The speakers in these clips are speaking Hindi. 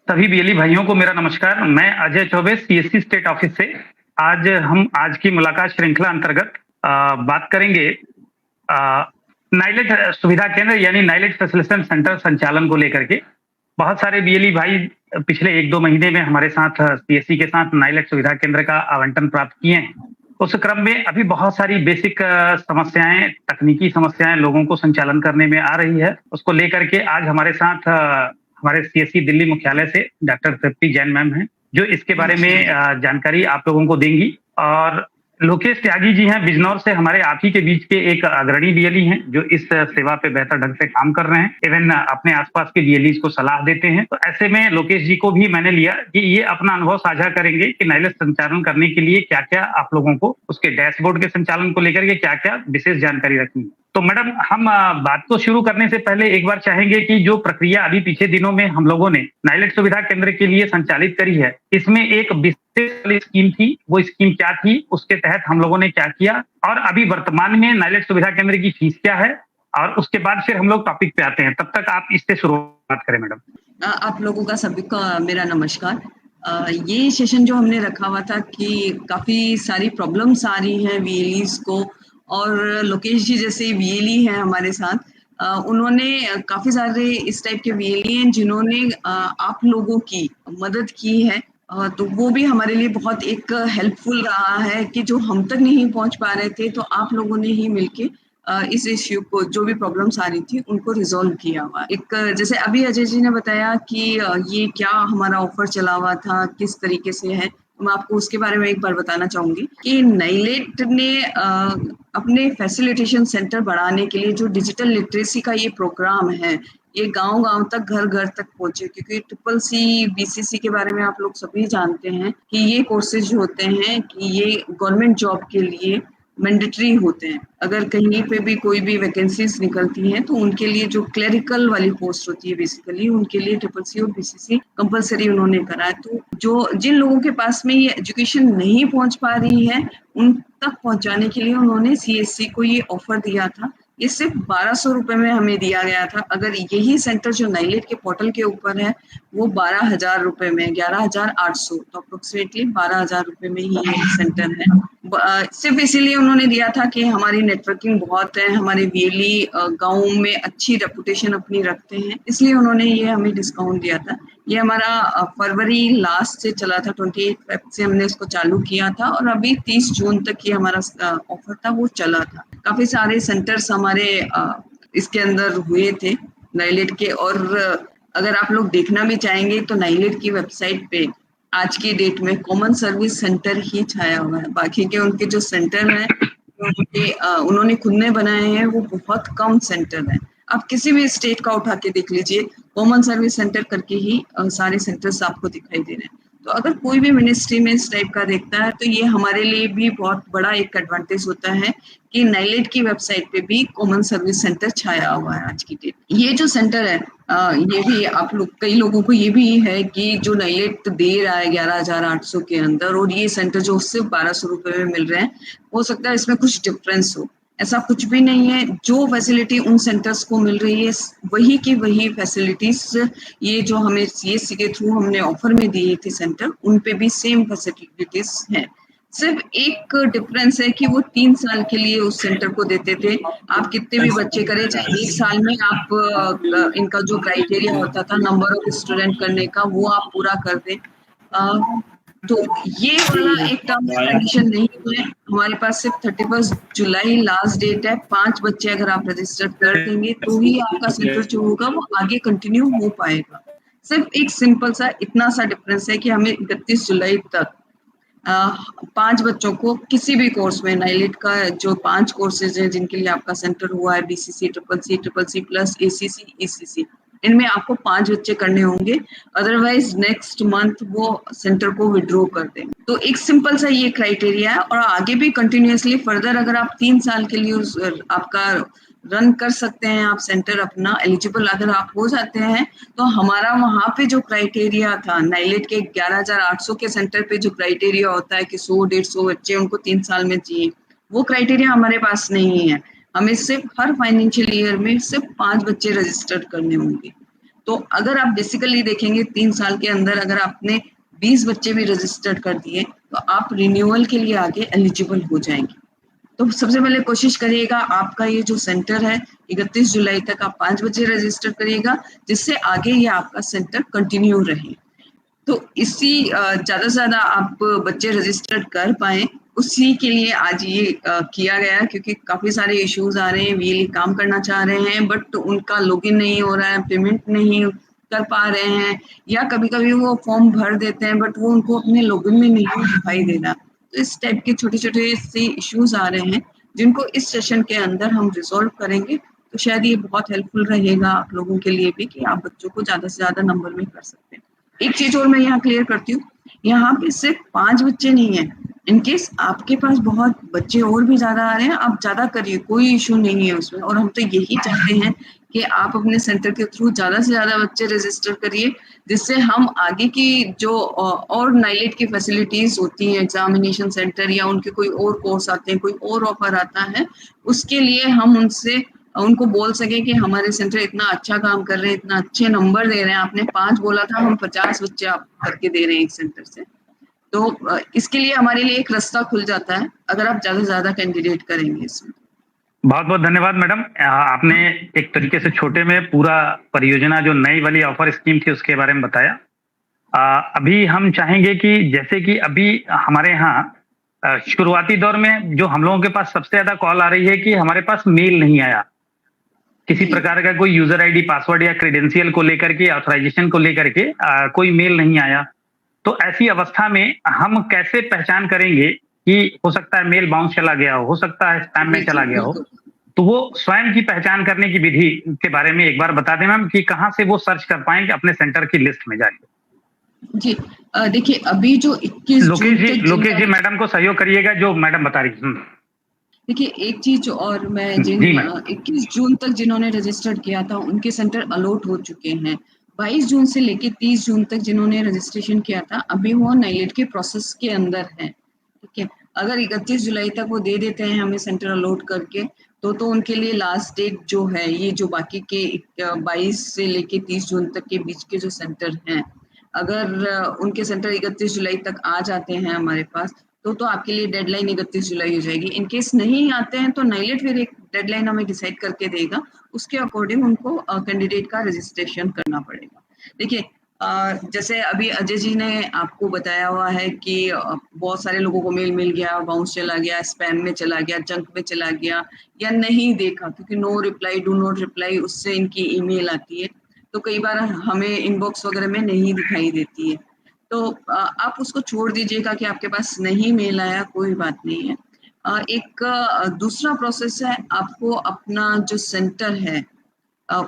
सभी बीएलई भाइयों को मेरा नमस्कार। मैं Ajay Choubey CSC state office से। आज की मुलाकात श्रृंखला अंतर्गत बात करेंगे नाइलेट सुविधा केंद्र यानी नाइलेट फैसिलिटेशन सेंटर संचालन को लेकर के। बहुत सारे बीएलई भाई पिछले 1-2 महीने में हमारे साथ सीएससी के साथ नाइलेट सुविधा केंद्र का आवंटन प्राप्त किए हैं। उस क्रम में अभी बहुत सारी बेसिक समस्याएं, तकनीकी समस्याएं लोगों को संचालन करने में आ रही है। उसको लेकर के आज हमारे साथ हमारे सीएससी दिल्ली मुख्यालय से डॉक्टर तृप्ति जैन मैम हैं, जो इसके बारे में जानकारी आप लोगों को देंगी। और लोकेश त्यागी जी हैं बिजनौर से, हमारे आप ही के बीच के एक अग्रणी बीएलई हैं, जो इस सेवा पे बेहतर ढंग से काम कर रहे हैं, इवन अपने आसपास के बीएलईज को सलाह देते हैं। तो ऐसे में लोकेश जी को भी मैंने लिया कि ये अपना अनुभव साझा करेंगे कि नाइलेट संचालन करने के लिए क्या-क्या आप लोगों को, उसके डैशबोर्ड के संचालन को लेकर के क्या-क्या विशेष जानकारी रखनी है। तो मैडम, हम बात को शुरू करने से पहले एक बार चाहेंगे कि जो प्रक्रिया अभी पीछे दिनों में हम लोगों ने नाइलेट सुविधा केंद्र के लिए संचालित करी है, इसमें एक विशेष स्कीम थी। वो स्कीम क्या थी, उसके तहत हम लोगों ने क्या किया, और अभी वर्तमान में नाइलेट सुविधा केंद्र की फीस क्या है, और उसके बाद फिर हम लोग टॉपिक पे आते हैं। तब तक आप इससे शुरुआत करें मैडम। आप लोगों का सभी का मेरा नमस्कार। ये सेशन जो हमने रखा हुआ था कि काफ़ी सारी प्रॉब्लम्स आ रही हैं वीएलईज को, और लोकेश जी जैसे वीएलई हैं हमारे साथ, उन्होंने काफ़ी सारे इस टाइप के वीएलई हैं जिन्होंने आप लोगों की मदद की है। तो वो भी हमारे लिए बहुत एक हेल्पफुल रहा है कि जो हम तक नहीं पहुंच पा रहे थे, तो आप लोगों ने ही मिलके इस इश्यू को, जो भी प्रॉब्लम्स आ रही थी, उनको रिजॉल्व किया हुआ। एक जैसे अभी अजय जी ने बताया कि ये क्या हमारा ऑफर चला हुआ था, किस तरीके से है, मैं आपको उसके बारे में एक बार बताना चाहूंगी कि नाइलेट ने अपने फैसिलिटेशन सेंटर बढ़ाने के लिए जो डिजिटल लिटरेसी का ये प्रोग्राम है, ये गांव-गांव तक, घर-घर तक पहुंचे, क्योंकि ट्रिपल सी बीसीसी के बारे में आप लोग सभी जानते हैं कि ये कोर्सेज होते हैं कि ये गवर्नमेंट जॉब के लिए मैंडेटरी होते हैं। अगर कहीं पे भी कोई भी वैकेंसीज निकलती हैं, तो उनके लिए जो क्लरिकल वाली पोस्ट होती है, बेसिकली उनके लिए ट्रिपल सी और बीसीसी कंपलसरी उन्होंने करा है। तो जो जिन लोगों के पास में ये एजुकेशन नहीं पहुंच पा रही है, उन तक पहुंचाने के लिए उन्होंने सीएससी को ये ऑफर दिया था। ये सिर्फ 1200 रुपए में हमें दिया गया था। अगर यही सेंटर जो नाइलेट के पोर्टल के ऊपर है, वो 12,000 रुपए में, 11,800, तो अप्रोक्सीमेटली 12,000 रुपए में ही ये सेंटर है। सिर्फ इसीलिए उन्होंने दिया था कि हमारी नेटवर्किंग बहुत है, हमारे वीएलई गाँव में अच्छी रेपुटेशन अपनी रखते हैं, इसलिए उन्होंने ये हमें डिस्काउंट दिया था। ये हमारा फरवरी लास्ट से चला था, 28 फेब से हमने इसको चालू किया था, और अभी 30 जून तक ये हमारा ऑफर था, वो चला था। काफी सारे सेंटर्स हमारे इसके अंदर हुए थे नाइलेट के। और अगर आप लोग देखना भी चाहेंगे तो नाइलेट की वेबसाइट पे आज की डेट में कॉमन सर्विस सेंटर ही छाया हुआ है। बाकी के उनके जो सेंटर हैं, उन्होंने खुद ने बनाए हैं, वो बहुत कम सेंटर है। आप किसी भी स्टेट का उठा के देख लीजिए, कॉमन सर्विस सेंटर करके ही सारे सेंटर्स आपको दिखाई दे रहे हैं। तो अगर कोई भी मिनिस्ट्री में इस टाइप का देखता है, तो ये हमारे लिए भी बहुत बड़ा एक एडवांटेज होता है कि नाइलेट की वेबसाइट पे भी कॉमन सर्विस सेंटर छाया हुआ है आज की डेट। ये जो सेंटर है, ये भी आप लोग, कई लोगों को ये भी है कि जो नाइलेट दे रहा है 11,800 के अंदर, और ये सेंटर जो सिर्फ 1200 रुपए में मिल रहे हैं, हो सकता है इसमें कुछ डिफरेंस हो। ऐसा कुछ भी नहीं है। जो फैसिलिटी उन सेंटर्स को मिल रही है, वही की वही फैसिलिटीज ये जो हमें सीएससी के थ्रू हमने ऑफर में दिए थे सेंटर, उन पे भी सेम फैसिलिटीज हैं। सिर्फ एक डिफरेंस है कि वो 3 साल के लिए उस सेंटर को देते थे। आप कितने भी बच्चे करें, चाहे 1 साल में आप इनका जो क्राइटेरिया होता था नंबर ऑफ स्टूडेंट करने का, वो आप पूरा कर दें। तो ये वाला एक टर्म एंड कंडीशन नहीं है। हमारे पास सिर्फ 31 जुलाई लास्ट डेट है। 5 बच्चे अगर आप रजिस्टर कर देंगे, तो ही आपका सेंटर जो होगा वो आगे कंटिन्यू हो पाएगा। सिर्फ एक सिंपल सा इतना सा डिफरेंस है कि हमें 31 जुलाई तक 5 बच्चों को किसी भी कोर्स में, नाइलेट का जो 5 कोर्सेज हैं जिनके लिए आपका सेंटर हुआ है, BCC, triple C plus ACC, ECC, इनमें आपको 5 बच्चे करने होंगे, अदरवाइज नेक्स्ट मंथ वो सेंटर को विड्रॉ कर देंगे। तो एक सिंपल सा ये क्राइटेरिया है। और आगे भी कंटिन्यूअसली फर्दर अगर आप 3 साल के लिए आपका रन कर सकते हैं, आप सेंटर अपना एलिजिबल अगर आप हो जाते हैं, तो हमारा वहाँ पे जो क्राइटेरिया था नाइलेट के 11,800 के सेंटर पे जो क्राइटेरिया होता है कि 100-150 बच्चे उनको 3 साल में चाहिए, वो क्राइटेरिया हमारे पास नहीं है। हमें सिर्फ हर फाइनेंशियल ईयर में सिर्फ 5 बच्चे रजिस्टर करने होंगे। तो अगर आप बेसिकली देखेंगे 3 साल के अंदर अगर आपने 20 बच्चे भी रजिस्टर्ड कर दिए तो आप रिन्यूअल के लिए आगे एलिजिबल हो जाएंगे। तो सबसे पहले कोशिश करिएगा आपका ये जो सेंटर है 31 जुलाई तक आप 5 बच्चे रजिस्टर करिएगा, जिससे आगे ये आपका सेंटर कंटिन्यू रहे। तो इसी ज़्यादा से ज़्यादा आप बच्चे रजिस्टर्ड कर पाएँ, उसी के लिए आज ये किया गया, क्योंकि काफ़ी सारे इश्यूज़ आ रहे हैं। वीएलई काम करना चाह रहे हैं बट उनका लॉगिन नहीं हो रहा है, पेमेंट नहीं कर पा रहे हैं, या कभी-कभी वो फॉर्म भर देते हैं बट वो उनको अपने लॉगिन में नहीं दिखाई दे रहा। तो इस टाइप के छोटे-छोटे से इश्यूज़ आ रहे हैं, जिनको इस सेशन के अंदर हम रिज़ॉल्व करेंगे। तो शायद ये बहुत हेल्पफुल रहेगा आप लोगों के लिए भी कि आप बच्चों को ज़्यादा से ज़्यादा नंबर में कर सकते हैं। एक चीज और मैं यहाँ क्लियर करती हूँ, यहाँ पे सिर्फ 5 बच्चे नहीं है। इनकेस आपके पास बहुत बच्चे और भी ज्यादा आ रहे हैं, आप ज्यादा करिए, कोई इशू नहीं है उसमें। और हम तो यही चाहते हैं कि आप अपने सेंटर के थ्रू ज्यादा से ज्यादा बच्चे रजिस्टर करिए, जिससे हम आगे की जो और नाइलेट की फैसिलिटीज होती हैं, एग्जामिनेशन सेंटर या उनके कोई और कोर्स आते हैं, कोई और ऑफर आता है, उसके लिए हम उनको बोल सके कि हमारे सेंटर इतना अच्छा काम कर रहे हैं, इतना अच्छे नंबर दे रहे हैं। आपने 5 बोला था, हम 50 बच्चे आप करके दे रहे हैं एक सेंटर से। तो इसके लिए हमारे लिए एक रास्ता खुल जाता है अगर आप ज्यादा से ज्यादा कैंडिडेट करेंगे इसमें। बहुत बहुत धन्यवाद मैडम। आपने एक तरीके से छोटे में पूरा परियोजना जो नई वाली ऑफर स्कीम थी उसके बारे में बताया। अभी हम चाहेंगे कि जैसे कि अभी हमारे यहाँ शुरुआती दौर में जो हम लोगों के पास सबसे ज्यादा कॉल आ रही है कि हमारे पास मेल नहीं आया, किसी प्रकार का कोई यूजर आईडी, पासवर्ड या क्रेडेंशियल को लेकर के, ऑथराइजेशन को लेकर के कोई मेल नहीं आया। तो ऐसी अवस्था में हम कैसे पहचान करेंगे कि हो सकता है मेल बाउंस चला गया हो सकता है स्पैम में चला गया हो, तो वो स्वयं की पहचान करने की विधि के बारे में एक बार बता दें मैम, कि कहाँ से वो सर्च कर पाएंगे अपने सेंटर की लिस्ट में जाके। जी देखिए, अभी जो 21 लोकेश जी मैडम को सहयोग करिएगा जो मैडम बता रही। देखिए, एक चीज और, मैं जिन 21 जून तक जिन्होंने रजिस्टर्ड किया था उनके सेंटर अलॉट हो चुके हैं। 22 जून से लेके 30 जून तक जिन्होंने रजिस्ट्रेशन किया था, अभी वो नाइलेट के प्रोसेस के अंदर है। ठीक है, अगर 31 जुलाई तक वो दे देते हैं हमें सेंटर अलॉट करके, तो उनके लिए लास्ट डेट जो है, ये जो बाकी के 22 से लेके 30 जून तक के बीच के जो सेंटर हैं, अगर उनके सेंटर 31 जुलाई तक आ जाते हैं हमारे पास, तो आपके लिए डेडलाइन 31 जुलाई हो जाएगी। इन केस नहीं आते हैं तो नाइलेट फिर एक डेडलाइन हमें डिसाइड करके देगा, उसके अकॉर्डिंग उनको कैंडिडेट का रजिस्ट्रेशन करना पड़ेगा। देखिए, जैसे अभी अजय जी ने आपको बताया हुआ है कि बहुत सारे लोगों को मेल मिल गया, बाउंस चला गया, स्पैम में चला गया, जंक में चला गया, या नहीं देखा, क्योंकि no reply, do not reply, उससे इनकी ईमेल आती है, तो कई बार हमें इनबॉक्स वगैरह में नहीं दिखाई देती है। तो आप उसको छोड़ दीजिएगा कि आपके पास नहीं मेल आया, कोई बात नहीं है। एक दूसरा प्रोसेस है, आपको अपना जो सेंटर है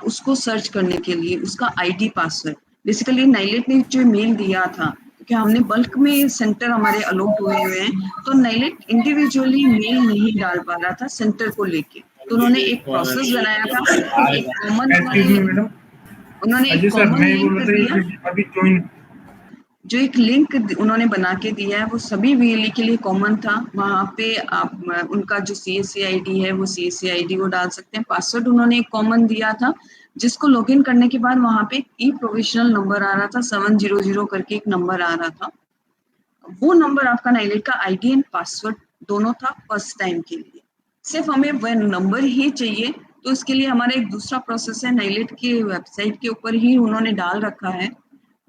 उसको सर्च करने के लिए उसका आईडी पासवर्ड, बेसिकली नाइलेट ने जो मेल दिया था, क्योंकि हमने बल्क में सेंटर हमारे अलॉट हुए हैं, तो नाइलेट इंडिविजुअली मेल नहीं डाल पा रहा था सेंटर को लेके, तो उन्होंने एक प्रोसेस बनाया था, एक कॉमन लिंक दिया, जो एक लिंक उन्होंने बना के दिया है वो सभी वीएलई के लिए कॉमन था। वहाँ पे आप उनका जो सीएससी आईडी है वो सीएससी आईडी वो डाल सकते हैं। पासवर्ड उन्होंने एक कॉमन दिया था, जिसको लॉगिन करने के बाद वहाँ पे ई प्रोविजनल नंबर आ रहा था, 700 करके एक नंबर आ रहा था। वो नंबर आपका नाइलेट का आईडी एंड पासवर्ड दोनों था फर्स्ट टाइम के लिए। सिर्फ हमें वह नंबर ही चाहिए, तो इसके लिए हमारा एक दूसरा प्रोसेस है, नाइलेट की वेबसाइट के ऊपर ही उन्होंने डाल रखा है।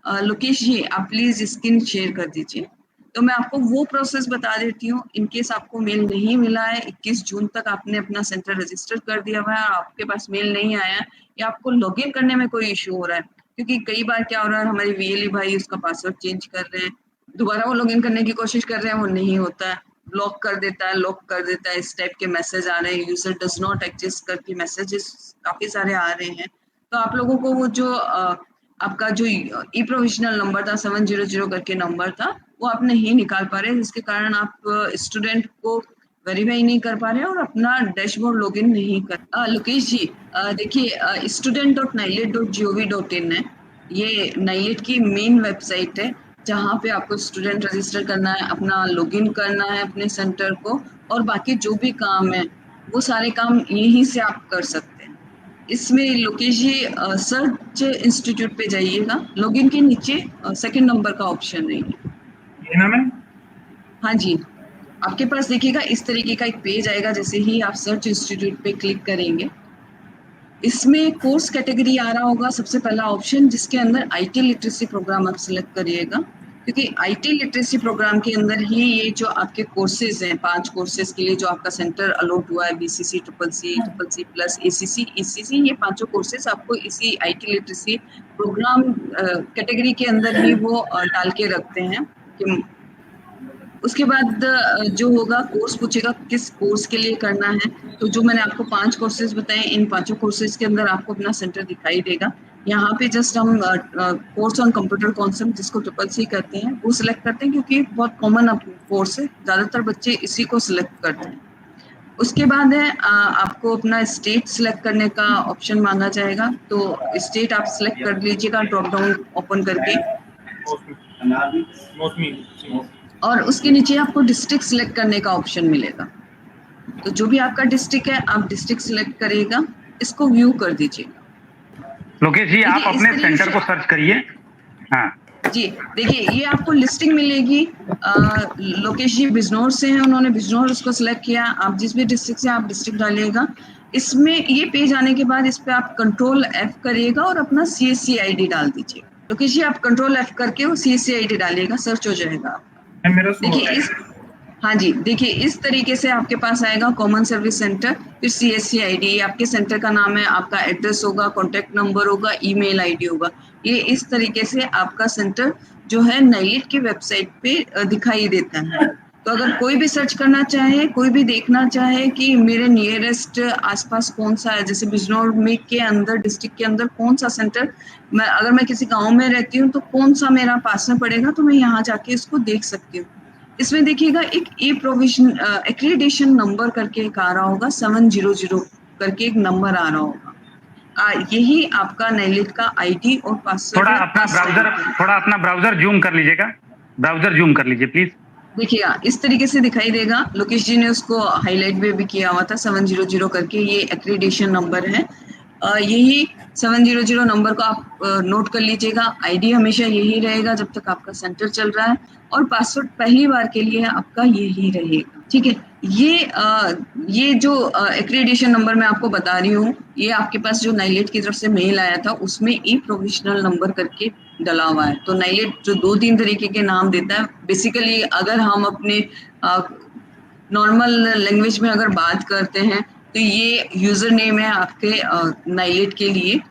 लोकेश जी, आप प्लीज स्क्रीन शेयर कर दीजिए, तो मैं आपको वो प्रोसेस बता देती हूँ। इनकेस आपको मेल नहीं मिला है, 21 जून तक आपने अपना सेंटर रजिस्टर कर दिया हुआ है, आपके पास मेल नहीं आया है, या आपको लॉगिन करने में कोई इशू हो रहा है, क्योंकि कई बार क्या हो रहा है, हमारे वीएलई भाई उसका पासवर्ड चेंज कर रहे हैं, दोबारा वो लॉगिन करने की कोशिश कर रहे हैं, वो नहीं होता है, ब्लॉक कर देता है, लॉक कर देता है, इस टाइप के मैसेज आ रहे हैं, यूजर डज नॉट एक्जिस्ट करके मैसेजेस काफी सारे आ रहे हैं। तो आप लोगों को वो जो आपका जो ई प्रोविजनल नंबर था, 700 करके नंबर था, वो आप नहीं निकाल पा रहे, जिसके कारण आप स्टूडेंट को वेरीफाई नहीं कर पा रहे और अपना डैशबोर्ड लॉगिन नहीं कर। लोकेश जी, देखिए, student.nilet.gov.in है, ये नाइलेट की मेन वेबसाइट है, जहाँ पे आपको स्टूडेंट रजिस्टर करना है, अपना लॉगिन करना है अपने सेंटर को, और बाकी जो भी काम है वो सारे काम यहीं से आप कर सकते हैं। इसमें लोकेश जी सर्च इंस्टीट्यूट पे जाइएगा, लॉगिन के नीचे सेकंड नंबर का ऑप्शन है ये ना मैम। हाँ जी, आपके पास देखिएगा इस तरीके का एक पेज आएगा। जैसे ही आप सर्च इंस्टीट्यूट पे क्लिक करेंगे, इसमें कोर्स कैटेगरी आ रहा होगा सबसे पहला ऑप्शन, जिसके अंदर आईटी लिटरेसी प्रोग्राम आप सिलेक्ट करिएगा, क्योंकि आईटी लिटरेसी प्रोग्राम के अंदर ही ये जो आपके कोर्सेज हैं, 5 कोर्सेज के लिए जो आपका सेंटर अलॉट हुआ है, BCC, triple C plus ACC, ECC, ये पांचों कोर्सेज आपको इसी आईटी लिटरेसी प्रोग्राम कैटेगरी के अंदर ही वो डाल के रखते हैं कि उसके बाद जो होगा कोर्स पूछेगा किस कोर्स के लिए करना है। तो जो मैंने आपको 5 कोर्सेज बताए, इन पांचों कोर्सेज के अंदर आपको अपना सेंटर दिखाई देगा। यहाँ पे जस्ट हम कोर्स ऑन कंप्यूटर कॉन्सेप्ट, जिसको ट्रिपल सी कहते हैं, वो सिलेक्ट करते हैं, क्योंकि बहुत कॉमन कोर्स है, ज्यादातर बच्चे इसी को सिलेक्ट करते हैं। उसके बाद है आपको अपना स्टेट सिलेक्ट करने का ऑप्शन मांगा जाएगा, तो स्टेट आप सिलेक्ट कर लीजिएगा ड्रॉप डाउन ओपन करके, मौसमी। और उसके नीचे आपको डिस्ट्रिक्ट सिलेक्ट करने का ऑप्शन मिलेगा। तो जो भी आपका डिस्ट्रिक्ट है आप डिस्ट्रिक्ट सिलेक्ट करिएगा, इसको व्यू कर दीजिएगा। लोकेश जी आप देखिए, इस अपने तरीके सेंटर से- को सर्च करिए। हाँ जी देखिए, ये आपको लिस्टिंग मिलेगी। लोकेश जी बिजनौर से हैं, उन्होंने बिजनौर उसको सिलेक्ट किया। आप जिस भी डिस्ट्रिक्ट से आप डिस्ट्रिक्ट डालिएगा। इसमें ये पेज आने के बाद इस पे आप कंट्रोल F करिएगा और अपना CSC ID डाल दीजिए। लोकेश जी आप कंट्रोल F करके वो CSC ID डालिएगा, सर्च हो जाएगा। मैम मेरा शो हो देखिए रहा इस है। हाँ जी, देखिए इस तरीके से आपके पास आएगा कॉमन सर्विस सेंटर, फिर CSC ID, आपके सेंटर का नाम है, आपका एड्रेस होगा, कॉन्टेक्ट नंबर होगा, ईमेल ID होगा। ये इस तरीके से आपका सेंटर जो है नाइलेट की वेबसाइट पे दिखाई देता है। तो अगर कोई भी सर्च करना चाहे, कोई भी देखना चाहे कि मेरे नियरेस्ट आसपास कौन सा है, जैसे बिजनौर में के अंदर डिस्ट्रिक्ट के अंदर कौन सा सेंटर, अगर मैं किसी गांव में रहती हूँ तो कौन सा मेरा पास में पड़ेगा, तो मैं यहाँ जाके इसको देख सकती हूँ। इसमें देखिएगा एक ई प्रोविजन एक्रीडेशन नंबर करके एक आ रहा होगा, 700 करके एक नंबर आ रहा होगा। यही आपका नाइलेट का आईडी और पासवर्ड थोड़ा है अपना इस ब्राउजर टाइम पे। थोड़ा अपना ब्राउजर जूम कर लीजिएगा, ब्राउजर जूम कर लीजिए प्लीज। देखिएगा इस तरीके से दिखाई देगा। लोकेश जी ने उसको हाईलाइट में भी किया हुआ था, 700 करके ये एक्रीडेशन नंबर है। यही 700 नंबर को आप नोट कर लीजिएगा। आईडी हमेशा यही रहेगा जब तक आपका सेंटर चल रहा है, और पासवर्ड पहली बार के लिए आपका यही रहेगा। ठीक है, ये जो एक्रीडेशन नंबर मैं आपको बता रही हूँ, ये आपके पास जो नाइलेट की तरफ से मेल आया था उसमें ई प्रोविजनल नंबर करके डला हुआ है। तो नाइलेट जो 2-3 तरीके के नाम देता है, बेसिकली अगर हम अपने नॉर्मल लैंग्वेज में अगर बात करते हैं तो ये यूजर नेम है आपके नाइलेट के लिए,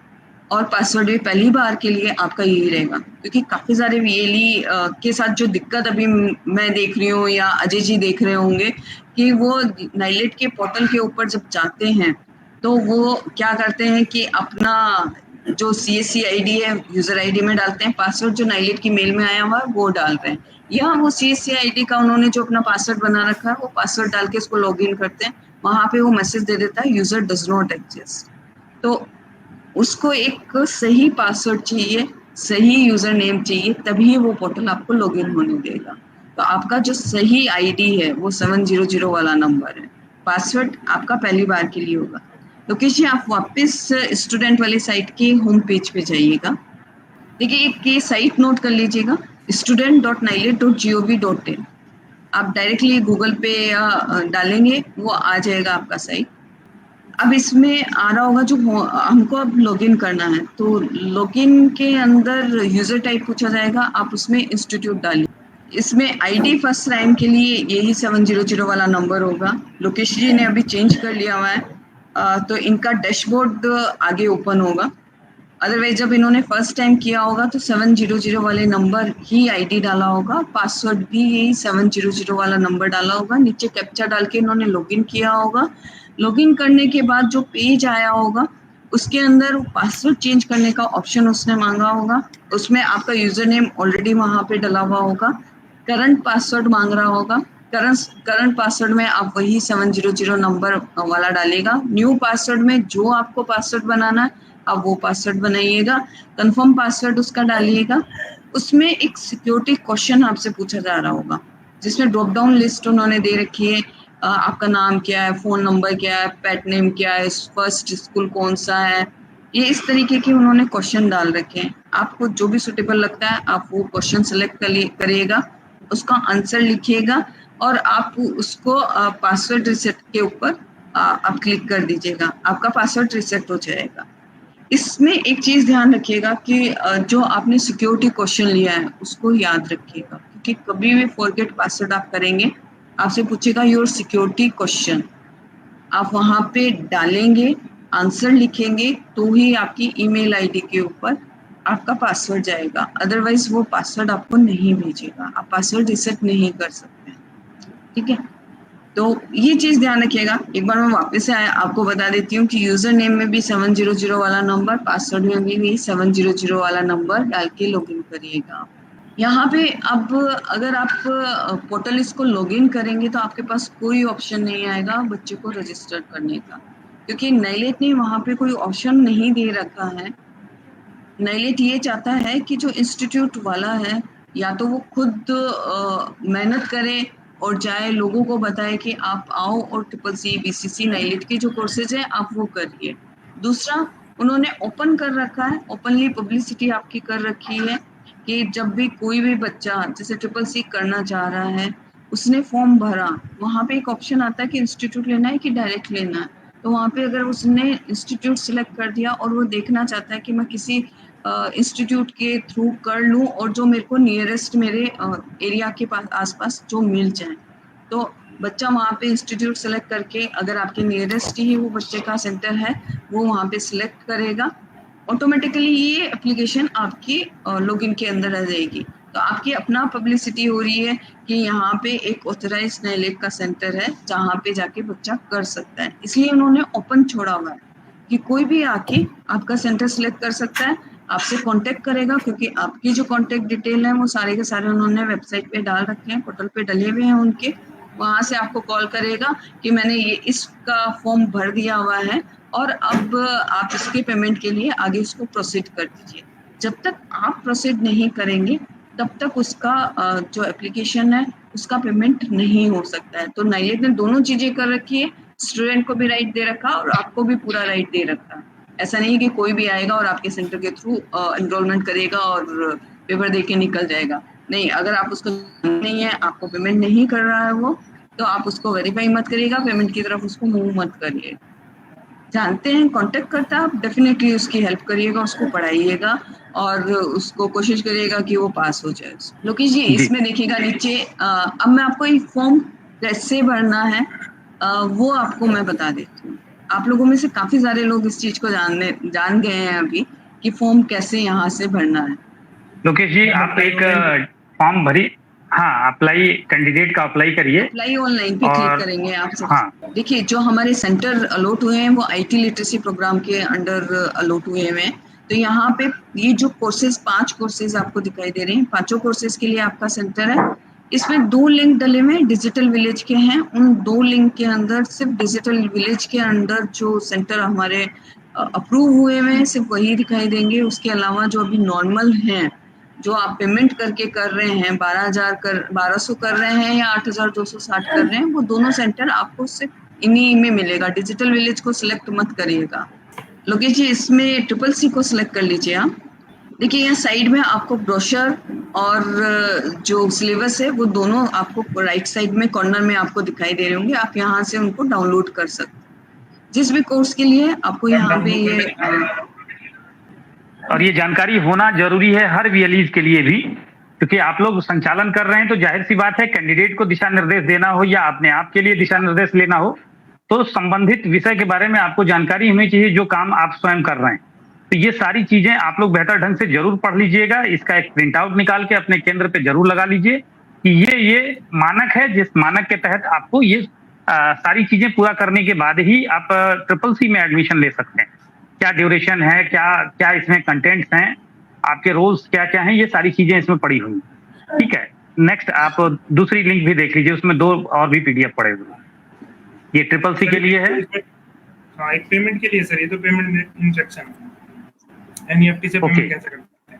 और पासवर्ड भी पहली बार के लिए आपका यही रहेगा। क्योंकि काफी सारे वीएलई के साथ जो दिक्कत अभी मैं देख रही हूँ या अजय जी देख रहे होंगे, कि वो नाइलेट के पोर्टल के ऊपर जब जाते हैं तो वो क्या करते हैं कि अपना जो CSC ID है यूजर ID में डालते हैं, पासवर्ड जो नाइलेट की मेल में आया हुआ है वो डाल रहे हैं, या वो CSC ID का उन्होंने जो अपना पासवर्ड बना रखा है वो पासवर्ड डाल के उसको लॉग इन करते हैं। वहां पे वो मैसेज दे देता है यूजर डज नॉट एग्जिस्ट। तो उसको एक सही पासवर्ड चाहिए, सही यूजर नेम चाहिए, तभी वो पोर्टल आपको लॉगिन होने देगा। तो आपका जो सही आईडी है वो 700 वाला नंबर है। पासवर्ड आपका पहली बार के लिए होगा। लोकेश जी आप वापस स्टूडेंट वाली साइट के होम पेज पे जाइएगा। देखिए एक ये साइट नोट कर लीजिएगा, student.nilet.gov.in। आप डायरेक्टली गूगल पे डालेंगे वो आ जाएगा आपका साइट। अब इसमें आ रहा होगा जो हमको अब लॉगिन करना है, तो लॉगिन के अंदर यूजर टाइप पूछा जाएगा, आप उसमें इंस्टीट्यूट डालिए। इसमें आईडी फर्स्ट टाइम के लिए यही 700 वाला नंबर होगा। लोकेश जी ने अभी चेंज कर लिया हुआ है, तो इनका डैशबोर्ड आगे ओपन होगा। अदरवाइज जब इन्होंने फर्स्ट टाइम किया होगा तो 700 वाले नंबर ही आईडी डाला होगा, पासवर्ड भी यही 700 वाला नंबर डाला होगा, नीचे कैप्चा डाल के इन्होंने लॉगिन किया होगा। लॉगिन करने के बाद जो पेज आया होगा उसके अंदर पासवर्ड चेंज करने का ऑप्शन उसने मांगा होगा, उसमें आपका यूजर नेम ऑलरेडी वहां पे डला हुआ होगा। करंट पासवर्ड मांग रहा होगा, करंट पासवर्ड में आप वही 700 नंबर वाला डालेगा। न्यू पासवर्ड में जो आपको पासवर्ड बनाना है आप वो पासवर्ड बनाइएगा, कंफर्म पासवर्ड उसका डालिएगा। उसमें एक सिक्योरिटी क्वेश्चन आपसे पूछा जा रहा होगा, जिसमें ड्रॉप डाउन लिस्ट उन्होंने दे रखी है आपका नाम क्या है, फोन नंबर क्या है, पेट नेम क्या है, फर्स्ट स्कूल कौन सा है, ये इस तरीके के उन्होंने क्वेश्चन डाल रखे हैं। आपको जो भी सुटेबल लगता है आप वो क्वेश्चन सेलेक्ट करिएगा, उसका आंसर लिखिएगा और आप उसको पासवर्ड रिसेट के ऊपर आप क्लिक कर दीजिएगा, आपका पासवर्ड रिसेट हो जाएगा। इसमें एक चीज ध्यान रखिएगा कि जो आपने सिक्योरिटी क्वेश्चन लिया है उसको याद रखिएगा, क्योंकि कभी भी फॉरगेट पासवर्ड आप करेंगे आपसे पूछेगा योर सिक्योरिटी क्वेश्चन, आप वहां पे डालेंगे, आंसर लिखेंगे तो ही आपकी ईमेल आईडी के ऊपर आपका पासवर्ड जाएगा, अदरवाइज वो पासवर्ड आपको नहीं भेजेगा, आप पासवर्ड रिसेट नहीं कर सकते। ठीक है, तो ये चीज ध्यान रखिएगा। एक बार मैं वापस से आपको बता देती हूँ कि यूजर नेम में भी 700 वाला नंबर, पासवर्ड में भी 700 वाला नंबर डाल के लॉगिन करिएगा। यहाँ पे अब अगर आप पोर्टल इसको लॉगिन करेंगे तो आपके पास कोई ऑप्शन नहीं आएगा बच्चे को रजिस्टर करने का, क्योंकि नाइलेट ने वहाँ पे कोई ऑप्शन नहीं दे रखा है। नाइलेट ये चाहता है कि जो इंस्टीट्यूट वाला है या तो वो खुद मेहनत करे और जाए, लोगों को बताए कि आप आओ और CCC BCC नाइलेट के जो कोर्सेज हैं आप वो करिए। दूसरा, उन्होंने ओपन कर रखा है, ओपनली पब्लिसिटी आपकी कर रखी है कि जब भी कोई भी बच्चा जैसे CCC करना चाह रहा है, उसने फॉर्म भरा, वहाँ पे एक ऑप्शन आता है कि इंस्टीट्यूट लेना है कि डायरेक्ट लेना है, तो वहाँ पे अगर उसने इंस्टीट्यूट सिलेक्ट कर दिया और वो देखना चाहता है कि मैं किसी इंस्टीट्यूट के थ्रू कर लूँ और जो मेरे को नियरेस्ट मेरे एरिया के पास आसपास जो मिल जाए, तो बच्चा वहाँ पे इंस्टीट्यूट सेलेक्ट करके, अगर आपके नियरेस्ट ही वो बच्चे का सेंटर है वो वहाँ पे सिलेक्ट करेगा, ऑटोमेटिकली ये एप्लीकेशन आपकी लॉगिन के अंदर आ जाएगी। तो आपकी अपना पब्लिसिटी हो रही है कि यहाँ पे एक ऑथराइज्ड नाइलेट का सेंटर है जहाँ पे जाके बच्चा कर सकता है, इसलिए उन्होंने ओपन छोड़ा हुआ है कि कोई भी आके आपका सेंटर सिलेक्ट कर सकता है, आपसे कांटेक्ट करेगा, क्योंकि आपकी जो कांटेक्ट डिटेल है वो सारे के सारे उन्होंने वेबसाइट पे डाल रखे हैं, पोर्टल पे डले हुए हैं उनके, वहां से आपको कॉल करेगा कि मैंने ये इसका फॉर्म भर दिया हुआ है और अब आप इसके पेमेंट के लिए आगे उसको प्रोसीड कर दीजिए। जब तक आप प्रोसीड नहीं करेंगे तब तक उसका जो एप्लीकेशन है उसका पेमेंट नहीं हो सकता है। तो नाइलेट ने दोनों चीजें कर रखी है, स्टूडेंट को भी राइट दे रखा और आपको भी पूरा राइट दे रखा है। ऐसा नहीं कि कोई भी आएगा और आपके सेंटर के थ्रू एनरोलमेंट करेगा और पेपर दे के निकल जाएगा, नहीं, अगर आप उसको नहीं है, आपको पेमेंट नहीं कर रहा है वो, तो आप उसको वेरीफाई मत करिएगा, पेमेंट की तरफ उसको मूव मत करिए। जानते हैं कांटेक्ट करता है, आप डेफिनेटली उसकी हेल्प करिएगा, उसको पढ़ाइएगा और उसको कोशिश करिएगा कि वो पास हो जाए। लोकेश जी, इसमें देखिएगा नीचे अब मैं आपको एक फॉर्म कैसे भरना है वो आपको मैं बता देती हूँ। आप लोगों में से काफी सारे लोग इस चीज को जान गए हैं अभी कि फॉर्म कैसे यहाँ से भरना है। लोकेश जी, आप एक फॉर्म भरी, हाँ, अप्लाई, कैंडिडेट का अप्लाई करिए, अप्लाई ऑनलाइन पे क्लिक करेंगे आप सब। हाँ, देखिए, जो हमारे सेंटर अलॉट हुए हैं वो IT लिटरेसी प्रोग्राम के अंडर अलॉट हुए हैं, तो यहाँ पे ये जो कोर्सेज 5 कोर्सेज आपको दिखाई दे रहे हैं, पांचों कोर्सेज के लिए आपका सेंटर है। इसमें 2 लिंक डले हुए डिजिटल विलेज के हैं, उन 2 लिंक के अंदर सिर्फ डिजिटल विलेज के अंदर जो सेंटर हमारे अप्रूव हुए हैं सिर्फ वही दिखाई देंगे। उसके अलावा जो अभी नॉर्मल हैं, जो आप पेमेंट करके कर रहे हैं, 1200 कर रहे हैं या 8260 कर रहे हैं, वो दोनों सेंटर आपको सिर्फ इन्हीं में मिलेगा। डिजिटल विलेज को सिलेक्ट मत करिएगा। लोकेश जी, इसमें CCC को सिलेक्ट कर लीजिए आप। देखिए, यहाँ साइड में आपको ब्रोशर और जो सिलेबस है वो दोनों आपको राइट साइड में कॉर्नर में आपको दिखाई दे रहे होंगे, आप यहाँ से उनको डाउनलोड कर सकते हैं। जिस भी कोर्स के लिए आपको यहाँ पे ये और ये जानकारी होना जरूरी है हर VLEs के लिए भी, क्योंकि आप लोग संचालन कर रहे हैं तो जाहिर सी बात है, कैंडिडेट को दिशा निर्देश देना हो या अपने आप के लिए दिशा निर्देश लेना हो, तो संबंधित विषय के बारे में आपको जानकारी होनी चाहिए जो काम आप स्वयं कर रहे हैं। तो ये सारी चीजें आप लोग बेहतर ढंग से जरूर पढ़ लीजिएगा, इसका एक प्रिंट आउट निकाल के अपने केंद्र पे जरूर लगा लीजिए कि ये मानक है, जिस मानक के तहत आपको ये सारी चीजें पूरा करने के बाद ही आप CCC में एडमिशन ले सकते हैं। क्या ड्यूरेशन है, क्या इसमें कंटेंट्स हैं, आपके रोल्स क्या क्या हैं, ये सारी चीजें इसमें पड़ी हुई। ठीक है, नेक्स्ट आप दूसरी लिंक भी देख लीजिए, उसमें 2 और भी PDF पड़े हुए। ये CCC के लिए है। हाँ, एक पेमेंट के लिए सर, ये तो पेमेंट इंस्ट्रक्शन है। NEFT से पेमेंट कैसे करते हैं?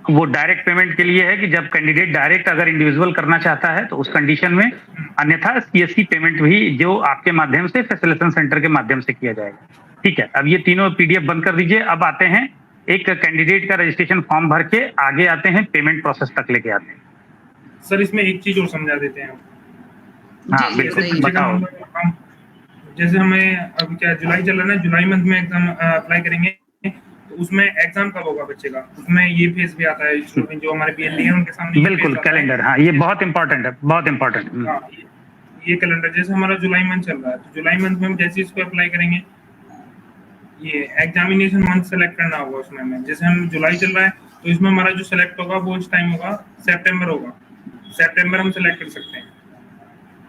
वो डायरेक्ट पेमेंट के लिए है कि जब कैंडिडेट डायरेक्ट अगर इंडिविजुअल करना चाहता है तो उस कंडीशन में, अन्यथा सीएससी पेमेंट भी जो आपके माध्यम से फैसिलिटेशन सेंटर के माध्यम से किया जाएगा। ठीक है, अब ये तीनों पीडीएफ बंद कर दीजिए। अब आते हैं एक कैंडिडेट का रजिस्ट्रेशन फॉर्म भर के आगे आते हैं पेमेंट प्रोसेस तक लेके आते हैं। सर इसमें एक चीज और समझा देते हैं। हाँ जी, बिल्कुल, बताइए। बताओ। हम जैसे हमें अभी क्या जुलाई चल रहा है ना, जुलाई मंथ में एग्जाम अप्लाई करेंगे, तो उसमें एग्जाम कब होगा बच्चे का, उसमें ये फेज भी आता है जो हमारे पीएलडी है उनके सामने। बिल्कुल कैलेंडर, हाँ ये बहुत इंपॉर्टेंट है, बहुत इंपॉर्टेंट। हाँ, ये कैलेंडर जैसे हमारा जुलाई मंथ चल रहा है, तो जुलाई मंथ में हम जैसे इसको अप्लाई करेंगे, ये एग्जामिनेशन मंथ सेलेक्ट करना होगा उसमें हमें। जैसे हम जुलाई चल रहा है तो इसमें हमारा जो सेलेक्ट होगा वो इस टाइम होगा सितंबर होगा, सितंबर हम सेलेक्ट कर सकते हैं।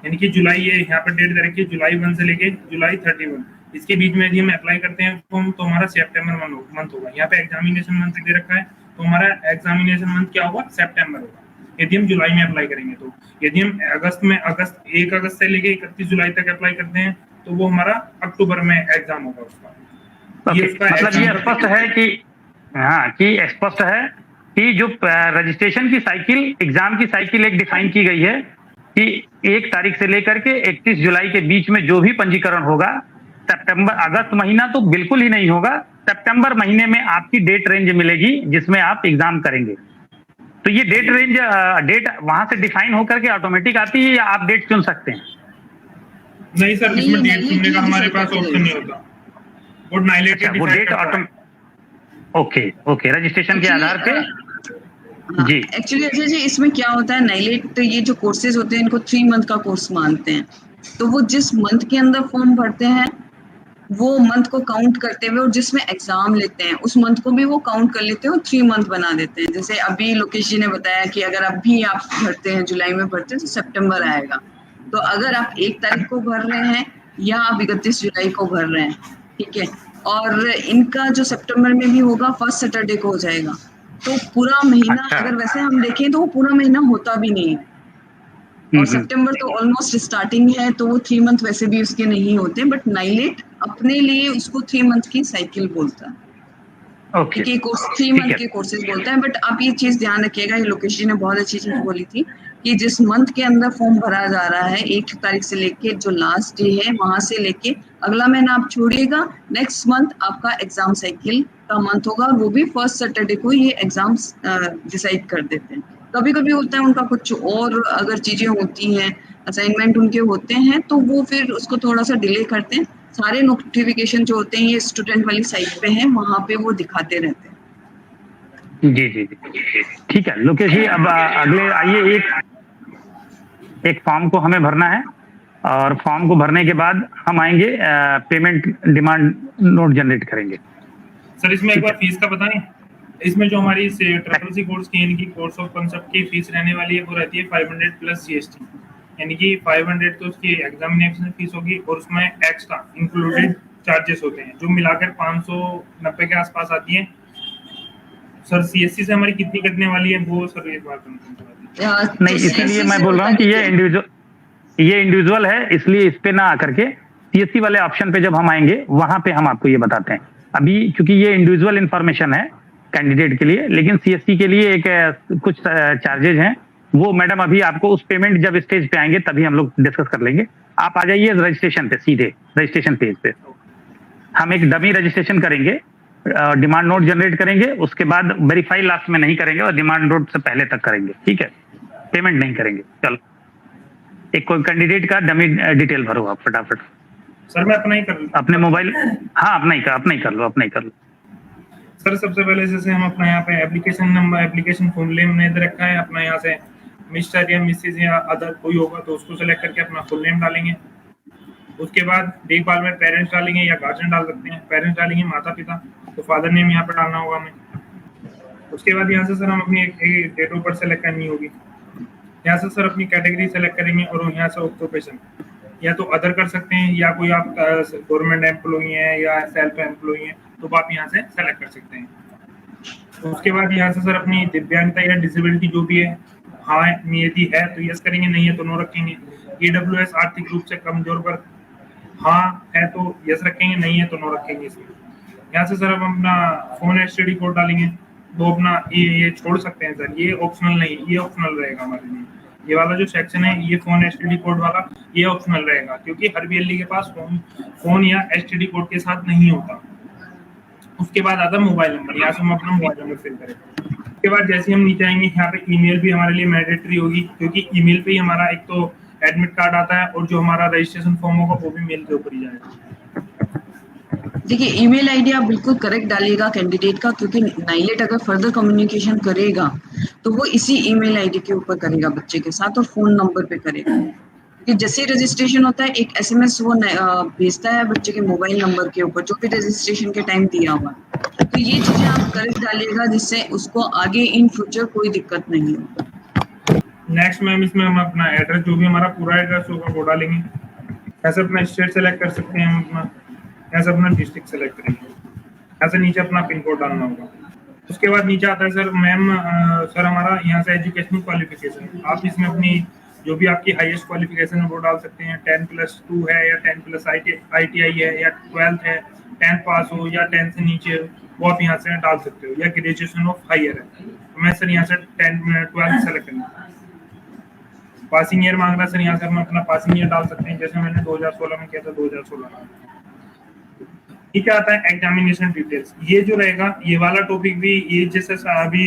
यानी कि जुलाई, ये यहाँ पर डेट दे रखी है जुलाई 1 से लेके जुलाई 31, इसके बीच में यदि हम अप्लाई करते हैं तो हमारा सितंबर मंथ होगा। यहाँ पे एग्जामिनेशन मंथ दे रखा है तो हमारा एग्जामिनेशन मंथ क्या होगा, सितंबर होगा यदि हम जुलाई में अप्लाई करेंगे। तो यदि हम अगस्त 1 अगस्त से लेके 31 जुलाई तक अप्लाई करते हैं तो वो हमारा अक्टूबर में एग्जाम होगा उसका। मतलब ये स्पष्ट है कि, हाँ कि स्पष्ट है कि जो रजिस्ट्रेशन की साइकिल, एग्जाम की साइकिल एक डिफाइन की गई है कि 1 तारीख से लेकर के 31 जुलाई के बीच में जो भी पंजीकरण होगा, सितंबर अगस्त महीना तो बिल्कुल ही नहीं होगा, सितंबर महीने में आपकी डेट रेंज मिलेगी जिसमें आप एग्जाम करेंगे। तो ये डेट रेंज, डेट वहां से डिफाइन होकर के ऑटोमेटिक आती है या आप डेट चुन सकते हैं? नहीं सर, इसमें डेट चुनने का हमारे पास ऑप्शन नहीं होता, वो नाइलेटेड वो डेट ओके रजिस्ट्रेशन के आधार पे। जी एक्चुअली अच्छा जी, इसमें क्या होता है, नाइलेट ये जो कोर्सेज होते हैं इनको 3 मंथ का कोर्स मानते हैं। तो वो जिस मंथ के अंदर फॉर्म भरते हैं वो मंथ को काउंट करते हुए, और जिसमें एग्जाम लेते हैं उस मंथ को भी वो काउंट कर लेते हैं और 3 मंथ बना देते हैं। जैसे अभी लोकेश जी ने बताया कि अगर अभी आप भरते हैं, जुलाई में भरते हैं तो सितंबर आएगा। तो अगर आप 1 तारीख को भर रहे हैं या आप 31 जुलाई को भर रहे हैं, ठीक है, और इनका जो सितंबर में भी होगा फर्स्ट सैटरडे को हो जाएगा। तो पूरा महीना अगर वैसे हम देखें तो वो पूरा महीना होता भी नहीं है, और सितंबर तो ऑलमोस्ट स्टार्टिंग है, तो वो 3 मंथ वैसे भी उसके नहीं होते। बट नाइलेट अपने लिए उसको 3 मंथ की साइकिल बोलता है, ठीक है, कोर्स 3 मंथ के कोर्सेज बोलता है। बट आप ये चीज ध्यान रखिएगा, ये लोकेश जी ने बहुत अच्छी चीज बोली थी कि जिस मंथ के अंदर फॉर्म भरा जा रहा है 1 तारीख से लेके जो लास्ट डे है वहां से लेके अगला महीना आप छोड़िएगा, नेक्स्ट मंथ आपका एग्जाम साइकिल का मंथ होगा, और वो भी फर्स्ट सैटरडे को ये एग्जाम्स डिसाइड कर देते हैं। कभी कभी होता है उनका कुछ और अगर चीजें होती हैं, असाइनमेंट उनके होते हैं, तो वो फिर उसको थोड़ा सा डिले करते हैं। सारे नोटिफिकेशन जो होते हैं ये स्टूडेंट वाली साइट पे हैं, वहां पे वो दिखाते रहते हैं। जी जी जी ठीक है लोकेश जी, अब अगले आइए, एक फॉर्म को हमें भरना है, और फॉर्म को भरने के बाद हम आएंगे पेमेंट डिमांड नोट जनरेट करेंगे। सर इसमें एक बार फीस का बताएं। इसमें जो हमारी ट्रिपल कोर्स की यानी कि कोर्स ऑफ कांसेप्ट की फीस रहने वाली है वो रहती है 500 प्लस जीएसटी, यानी कि 500 तो उसकी एग्जामिनेशन फीस होगी, और उसमें एक्स्ट्रा इंक्लूडेड चार्जेस होते हैं जो मिलाकर 590 के आसपास आती है। सर सीएससी से हमारी कितनी कटने वाली है वो सर एक बार नहीं, इसीलिए मैं बोल रहा हूँ कि ये इंडिविजुअल है, इसलिए इस पे ना आकर के सीएससी वाले ऑप्शन पे जब हम आएंगे वहां पे हम आपको ये बताते हैं। अभी क्योंकि ये इंडिविजुअल इंफॉर्मेशन है कैंडिडेट के लिए, लेकिन सीएससी के लिए एक कुछ चार्जेज हैं, वो मैडम अभी आपको उस पेमेंट जब स्टेज पे आएंगे तभी हम लोग डिस्कस कर लेंगे। आप आ जाइए रजिस्ट्रेशन पे, सीधे रजिस्ट्रेशन पेज पे हम एक डमी रजिस्ट्रेशन करेंगे, डिमांड नोट जनरेट करेंगे, उसके बाद वेरीफाई लास्ट में नहीं करेंगे और डिमांड नोट से पहले तक करेंगे, ठीक है, पेमेंट नहीं करेंगे। चलो एक कोई कैंडिडेट का डमी डिटेल भरो आप फटाफट। सर मैं अपना ही कर लूं अपने मोबाइल, हाँ अपना ही कर लो। सर सबसे पहले जैसे हम अपना यहाँ पे application number, application full name ने दे रखा है, अपना यहाँ से मिस्टर या मिसेज या अदर कोई होगा तो उसको सेलेक्ट करके अपना फुल नेम डालेंगे। उसके बाद देखभाल में पेरेंट्स डालेंगे या गार्जियन डाल सकते हैं, पेरेंट्स डालेंगे माता पिता, तो फादर नेम यहाँ पे डालना होगा हमें। उसके बाद यहाँ से सर हम अपनी एक डेट ऑफ बर्थ सेलेक्ट करनी होगी। यहाँ से सर अपनी कैटेगरी सेलेक्ट करेंगे, और यहाँ से ऑक्यूपेशन या तो अदर कर सकते हैं, या कोई आप गवर्नमेंट एम्प्लॉई हैं या सेल्फ एम्प्लॉई हैं तो आप यहाँ से सेलेक्ट कर सकते हैं। उसके बाद यहाँ से सर अपनी दिव्यांगता या डिसेबिलिटी जो भी है, हाँ यदि है तो यस करेंगे, नहीं है तो नो रखेंगे। ईडब्ल्यूएस आर्थिक रूप से कमजोर वर्ग, हाँ है तो यस रखेंगे, नहीं है तो नो रखेंगे इसमें। यहाँ से सर हम अपना फोन एसटीडी कोड डालेंगे, वो अपना ये छोड़ सकते हैं सर, ये ऑप्शनल नहीं, ये ऑप्शनल रहेगा हमारे लिए। ये वाला जो सेक्शन है ये फोन एसटीडी कोड वाला, ये ऑप्शनल रहेगा क्योंकि हर बीएलई के पास फोन या एसटीडी कोड के साथ नहीं होता। उसके बाद आता है मोबाइल नंबर, यहाँ से हम अपना मोबाइल नंबर फिल करेंगे। उसके बाद जैसे हम नीचे आएंगे यहाँ पे ईमेल भी हमारे लिए मैंडेटरी होगी, क्योंकि ईमेल पे ही हमारा एक तो एडमिट कार्ड आता है और जो हमारा रजिस्ट्रेशन फॉर्म होगा वो भी मेल के ऊपर ही जाएगा। देखिए ईमेल आईडी आप बिल्कुल करेक्ट डालिएगा कैंडिडेट का, क्योंकि नाइलेट अगर फर्दर कम्युनिकेशन करेगा तो वो इसी ईमेल आईडी के ऊपर करेगा बच्चे के साथ, और फोन नंबर पे करेगा। कि जैसे रजिस्ट्रेशन होता है एक एसएमएस वो भेजता है बच्चे के मोबाइल नंबर के ऊपर जो भी रजिस्ट्रेशन के टाइम दिया हुआ। तो ये चीजें आप करेक्ट डालिएगा जिससे उसको आगे इन फ्यूचर कोई दिक्कत नहीं हो। नेक्स्ट मैम इसमें हम अपना एड्रेस, जो भी हमारा पूरा एड्रेस होगा वो डालेंगे। ऐसे अपना स्टेट सेलेक्ट कर सकते हैं हम अपना, ऐसे अपना डिस्ट्रिक्ट सेलेक्ट करेंगे, ऐसे नीचे अपना पिन कोड डालना होगा। उसके बाद नीचे आता है सर मैम सर हमारा यहाँ से एजुकेशनल क्वालिफिकेशन, आप इसमें अपनी जो भी आपकी हाईएस्ट क्वालिफिकेशन है वो डाल सकते हैं। 10+2 है या 10+ ITI है या 12th है, 10th पास हो या 10th से नीचे वो आप यहाँ से डाल सकते हो, या ग्रेजुएशन ऑफ हायर है। तो मैं सर यहाँ से 12th सेलेक्ट करूँगा। पासिंग ईयर मांग रहा है सर, यहाँ से हम अपना पासिंग ईयर डाल सकते हैं, जैसे मैंने 2016 में किया था 2016 में। ठीक है, आता है एग्जामिनेशन डिटेल्स। ये जो रहेगा ये वाला टॉपिक भी ये जैसे अभी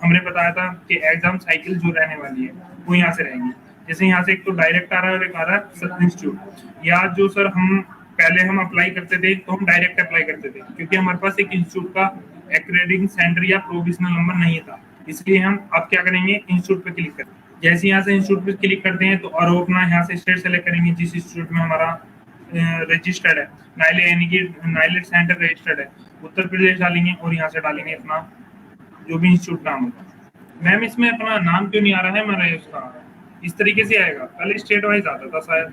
हमने बताया था कि एग्जाम साइकिल जो रहने वाली है वो यहाँ से रहेगी। जैसे यहाँ से एक तो डायरेक्ट आ रहा है और एक आ रहा है सब्सिट्यूट। या जो सर हम पहले हम अप्लाई करते थे तो हम डायरेक्ट अप्लाई करते थे क्योंकि हमारे पास एक इंस्टीट्यूट का एक्रेडिटिंग सेंटर या प्रोविजनल नंबर नहीं था, इसलिए हम अब क्या करेंगे इंस्टीट्यूट पे क्लिक करेंगे। जैसे यहाँ से इंस्टीट्यूट पे क्लिक करते हैं तो और वो अपना यहाँ से स्टेट सेलेक्ट करेंगे जिस इंस्टीट्यूट में हमारा रजिस्टर्ड है, नाइलेट यानी कि नाइलेट सेंटर रजिस्टर्ड है, उत्तर प्रदेश डालेंगे और यहाँ से डालेंगे अपना जो भी इंस्टीट्यूट नाम होगा। मैम इसमें अपना नाम क्यों नहीं आ रहा है हमारा, उसका इस तरीके से आएगा, पहले स्टेट वाइज आता था शायद।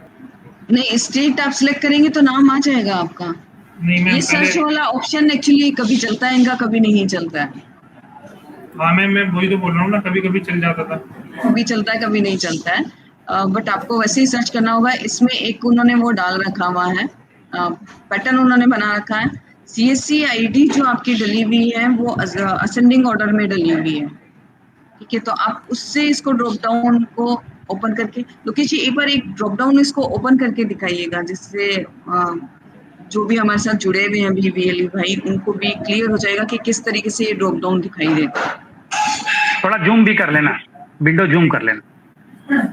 नहीं, स्टेट आप सिलेक्ट करेंगे तो नाम आ जाएगा आपका। नहीं मैम, ये सर्च वाला ऑप्शन एक्चुअली कभी चलता है इनका, कभी नहीं चलता है। हाँ मैम मैं वही तो बोल रहा हूँ ना, कभी कभी चल जाता था, कभी चलता है कभी नहीं चलता है, बट आपको वैसे ही सर्च करना होगा। इसमें एक उन्होंने वो डाल रखा हुआ है, पैटर्न उन्होंने बना रखा है। CSC ID जो आपकी डली हुई है वो असेंडिंग ऑर्डर में डली हुई है, ठीक है। तो आप उससे इसको ड्रॉप डाउन को ओपन करके, लोकेश जी एक बार एक ड्रॉप डाउन इसको ओपन करके दिखाइएगा, जिससे जो भी हमारे साथ जुड़े हुए हैं अभी VLE भाई उनको भी क्लियर हो जाएगा कि किस तरीके से ये ड्रॉप डाउन दिखाई देता है। थोड़ा जूम भी कर लेना, विंडो जूम कर लेना।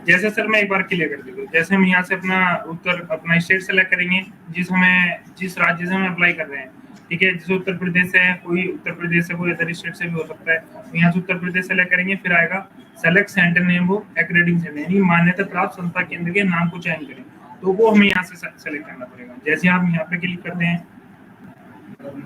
जैसे सर मैं एक बार क्लियर कर देता हूँ। जैसे हम यहाँ से अपना स्टेट सेलेक्ट करेंगे जिस राज्य से हम अप्लाई कर रहे हैं, ठीक है। जैसे उत्तर प्रदेश से है, कोई उत्तर प्रदेश से कोई अदर स्टेट से भी हो सकता है, तो यहाँ से उत्तर प्रदेश सेलेक्ट करेंगे, फिर आएगा सेलेक्ट सेंटर नेम, वो एक्रेडिटिंग सेंटर यानी मान्यता प्राप्त संस्था केंद्र के नाम को चयन करें, तो वो हमें यहाँ से सेलेक्ट करना पड़ेगा। जैसे आप यहाँ पे क्लिक करते हैं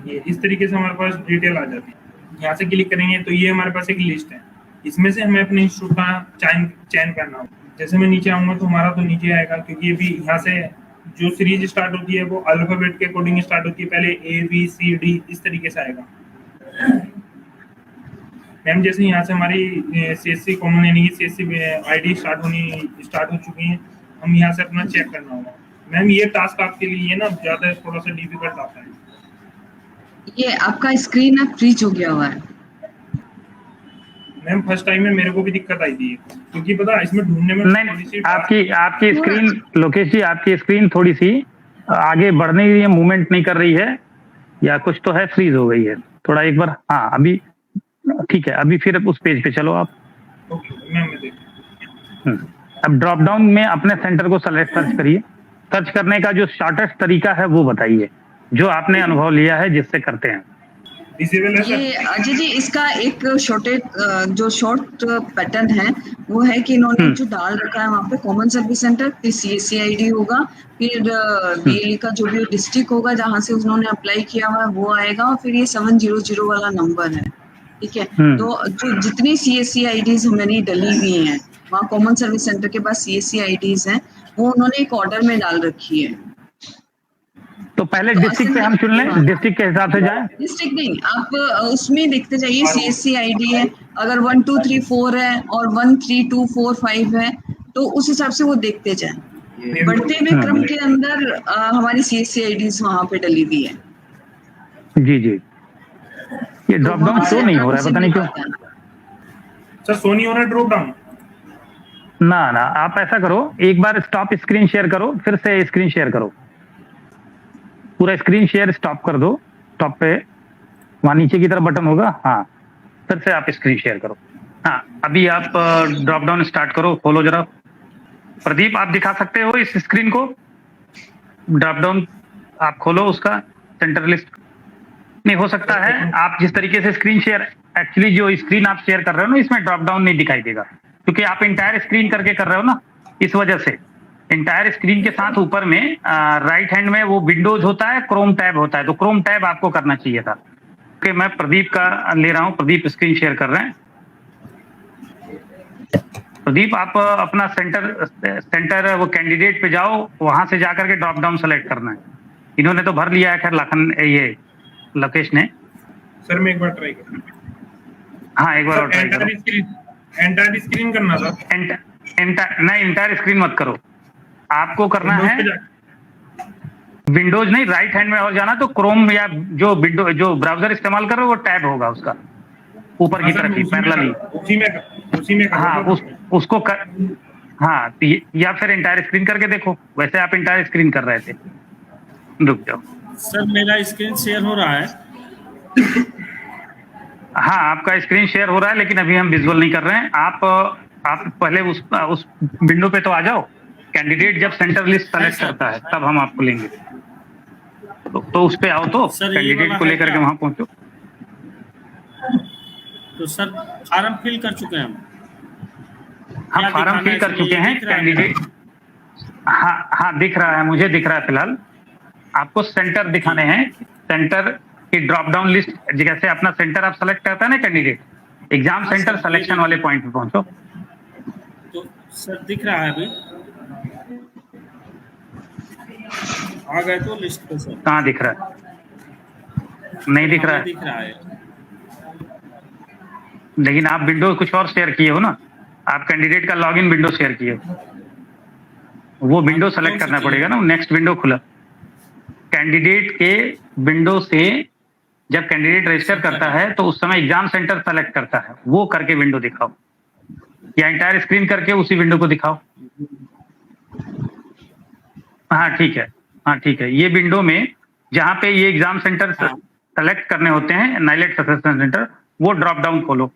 ये इस तरीके से हमारे पास डिटेल आ जाती है। यहाँ से क्लिक करेंगे तो ये हमारे पास एक लिस्ट है, इसमें से हमें अपने इंस्टीट्यूट का चयन करना होगा। जैसे मैं नीचे आऊंगा तो हमारा तो नीचे आएगा, क्योंकि ये भी यहाँ से जो सीरीज स्टार्ट होती है वो अल्फाबेट के अकॉर्डिंग स्टार्ट होती है, पहले ABCD इस तरीके से आएगा। मैम जैसे यहाँ से हमारी CSC कॉमन यानी कि CSC ID स्टार्ट हो चुकी है, हम यहाँ से अपना चेक करना होगा। मैम ये टास्क आपके लिए ना ज्यादा थोड़ा सा डिफिकल्ट आता है। ये आपका स्क्रीन अब फ्रीज हो गया हुआ है। मैम फर्स्ट टाइम में मेरे को भी दिक्कत आई थी, क्योंकि पता इसमें ढूंढने में नहीं, आपकी स्क्रीन लोकेश जी, आपकी स्क्रीन थोड़ी सी आगे बढ़ने के लिए मूवमेंट नहीं कर रही है या कुछ तो है, फ्रीज हो गई है थोड़ा। एक बार हाँ अभी ठीक है, अभी फिर उस पेज पे चलो आप। ओके मैम मैं देख। अब ड्रॉप डाउन में अपने सेंटर को सर्च करिए। सर्च करने का जो शॉर्टेस्ट तरीका है वो बताइए, जो आपने अनुभव लिया है जिससे करते हैं। ये अजय जी इसका एक शॉर्ट पैटर्न है, वो है कि इन्होंने जो डाल रखा है वहाँ पे कॉमन सर्विस सेंटर, फिर CSC ID होगा, फिर BLE का जो भी डिस्ट्रिक्ट होगा जहाँ से उन्होंने अप्लाई किया हुआ है वो आएगा, और फिर ये 700 वाला नंबर है, ठीक है। तो जो जितनी CSC IDs हमारी डली हुई हैं वहाँ कॉमन सर्विस सेंटर के पास CSC IDs हैं, वो उन्होंने एक ऑर्डर में डाल रखी है। तो पहले डिस्ट्रिक्ट पे हम चुन लें, डिस्ट्रिक्ट के हिसाब से जाएं। डिस्ट्रिक्ट नहीं, आप उसमें देखते जाइए CSC ID है, अगर 1 2 3 4 है और 1 3 2 4 5 है तो उस हिसाब से वो देखते जाएं। बढ़ते हुए क्रम के अंदर हमारी CSC IDs वहाँ पे डली हुई है। जी जी, ये तो ड्रॉप डाउन वहां शो से नहीं हो आराम रहा है, से पता नहीं मिल क्यों। पाता है। सर सोनी हो रहा है ड्रॉप डाउन। ना ना, आप ऐसा करो, एक बार स्टॉप स्क्रीन शेयर करो, फिर से स्क्रीन शेयर करो, पूरा स्क्रीन शेयर स्टॉप कर दो। टॉप पे वहां नीचे की तरफ बटन होगा, हाँ, फिर से आप स्क्रीन शेयर करो। हाँ, अभी आप ड्रॉप डाउन स्टार्ट करो, खोलो जरा। प्रदीप, आप दिखा सकते हो इस स्क्रीन को? ड्रॉप डाउन आप खोलो, उसका सेंटर लिस्ट नहीं हो सकता है। आप जिस तरीके से स्क्रीन शेयर, एक्चुअली जो स्क्रीन आप शेयर कर रहे हो ना, इसमें ड्रॉप डाउन नहीं दिखाई देगा, क्योंकि आप इंटायर स्क्रीन करके कर रहे हो ना, इस वजह से। इंटायर स्क्रीन के साथ ऊपर में राइट हैंड में वो विंडोज होता है, क्रोम टैब होता है, तो क्रोम टैब आपको करना चाहिए था। ओके, मैं प्रदीप का ले रहा हूँ, प्रदीप स्क्रीन शेयर कर रहे हैं। प्रदीप, आप अपना सेंटर वो कैंडिडेट पे जाओ, वहां से जाकर के ड्रॉप डाउन सेलेक्ट करना है। इन्होंने तो भर लिया है, खैर लखन ये लोकेश ने। सर मैं एक बार ट्राई करूँ। हाँ, एक बार और ट्राई करो। एंटायर स्क्रीन करना था। नहीं, इंटायर स्क्रीन मत करो, आपको करना Windows है पे जा- विंडोज नहीं, राइट हैंड में और जाना तो क्रोम या जो विंडो जो ब्राउजर इस्तेमाल कर रहे हो वो टैब होगा उसका ऊपर की हाँ, सर, तरफ ही उसी में पैरेलली। उसी में कर रहा हाँ, था। उसको कर, हाँ, तो या फिर इंटायर स्क्रीन करके देखो। वैसे आप इंटायर स्क्रीन कर रहे थे, रुक जाओ। सर मेरा स्क्रीन शेयर हो रहा है। हाँ, आपका स्क्रीन शेयर हो रहा है, लेकिन अभी हम विजुअल नहीं कर रहे हैं। आप पहले उस विंडो पे तो आ जाओ। कैंडिडेट जब सेंटर लिस्ट सेलेक्ट करता है तब हम आपको लेंगे, तो उस पे आओ, तो सर, ये कैंडिडेट वाला को है लेकर के क्या? वहां पहुंचो। तो सर फॉर्म फिल कर चुके हैं हम। हम क्या फॉर्म दिखाना फिल है कर इसमें? चुके ये हैं। दिख रहा है कैंडिडेट, हाँ दिख रहा है, मुझे दिख रहा है फिलहाल। आपको सेंटर दिखाने हैं, सेंटर की ड्रॉप डाउन लिस्ट, जैसे अपना सेंटर आप सेलेक्ट करता है ना कैंडिडेट, एग्जाम हाँ, सेंटर सर, सिलेक्शन वाले पॉइंट पे पहुंचो। तो सर दिख रहा है अभी। आ गए तो लिस्ट पे सर। कहाँ दिख रहा है? नहीं दिख रहा हमें है, दिख रहा है। लेकिन आप विंडो कुछ और शेयर किए हो ना, आप कैंडिडेट का लॉगिन विंडो शेयर किए हो, वो विंडो कौन सेलेक्ट सी करना चीज़? पड़ेगा ना। नेक्स्ट विंडो खुला कैंडिडेट के विंडो से, जब कैंडिडेट रजिस्टर करता है तो उस समय एग्जाम सेंटर सेलेक्ट करता है, वो करके विंडो दिखाओ, या इंटायर स्क्रीन करके उसी विंडो को दिखाओ। हाँ ठीक है, हाँ ठीक है। ये विंडो में जहां पे ये एग्जाम सेंटर हाँ। सेलेक्ट करने होते हैं, नाइलेट असेसमेंट सेंटर, वो ड्रॉप डाउन खोलो।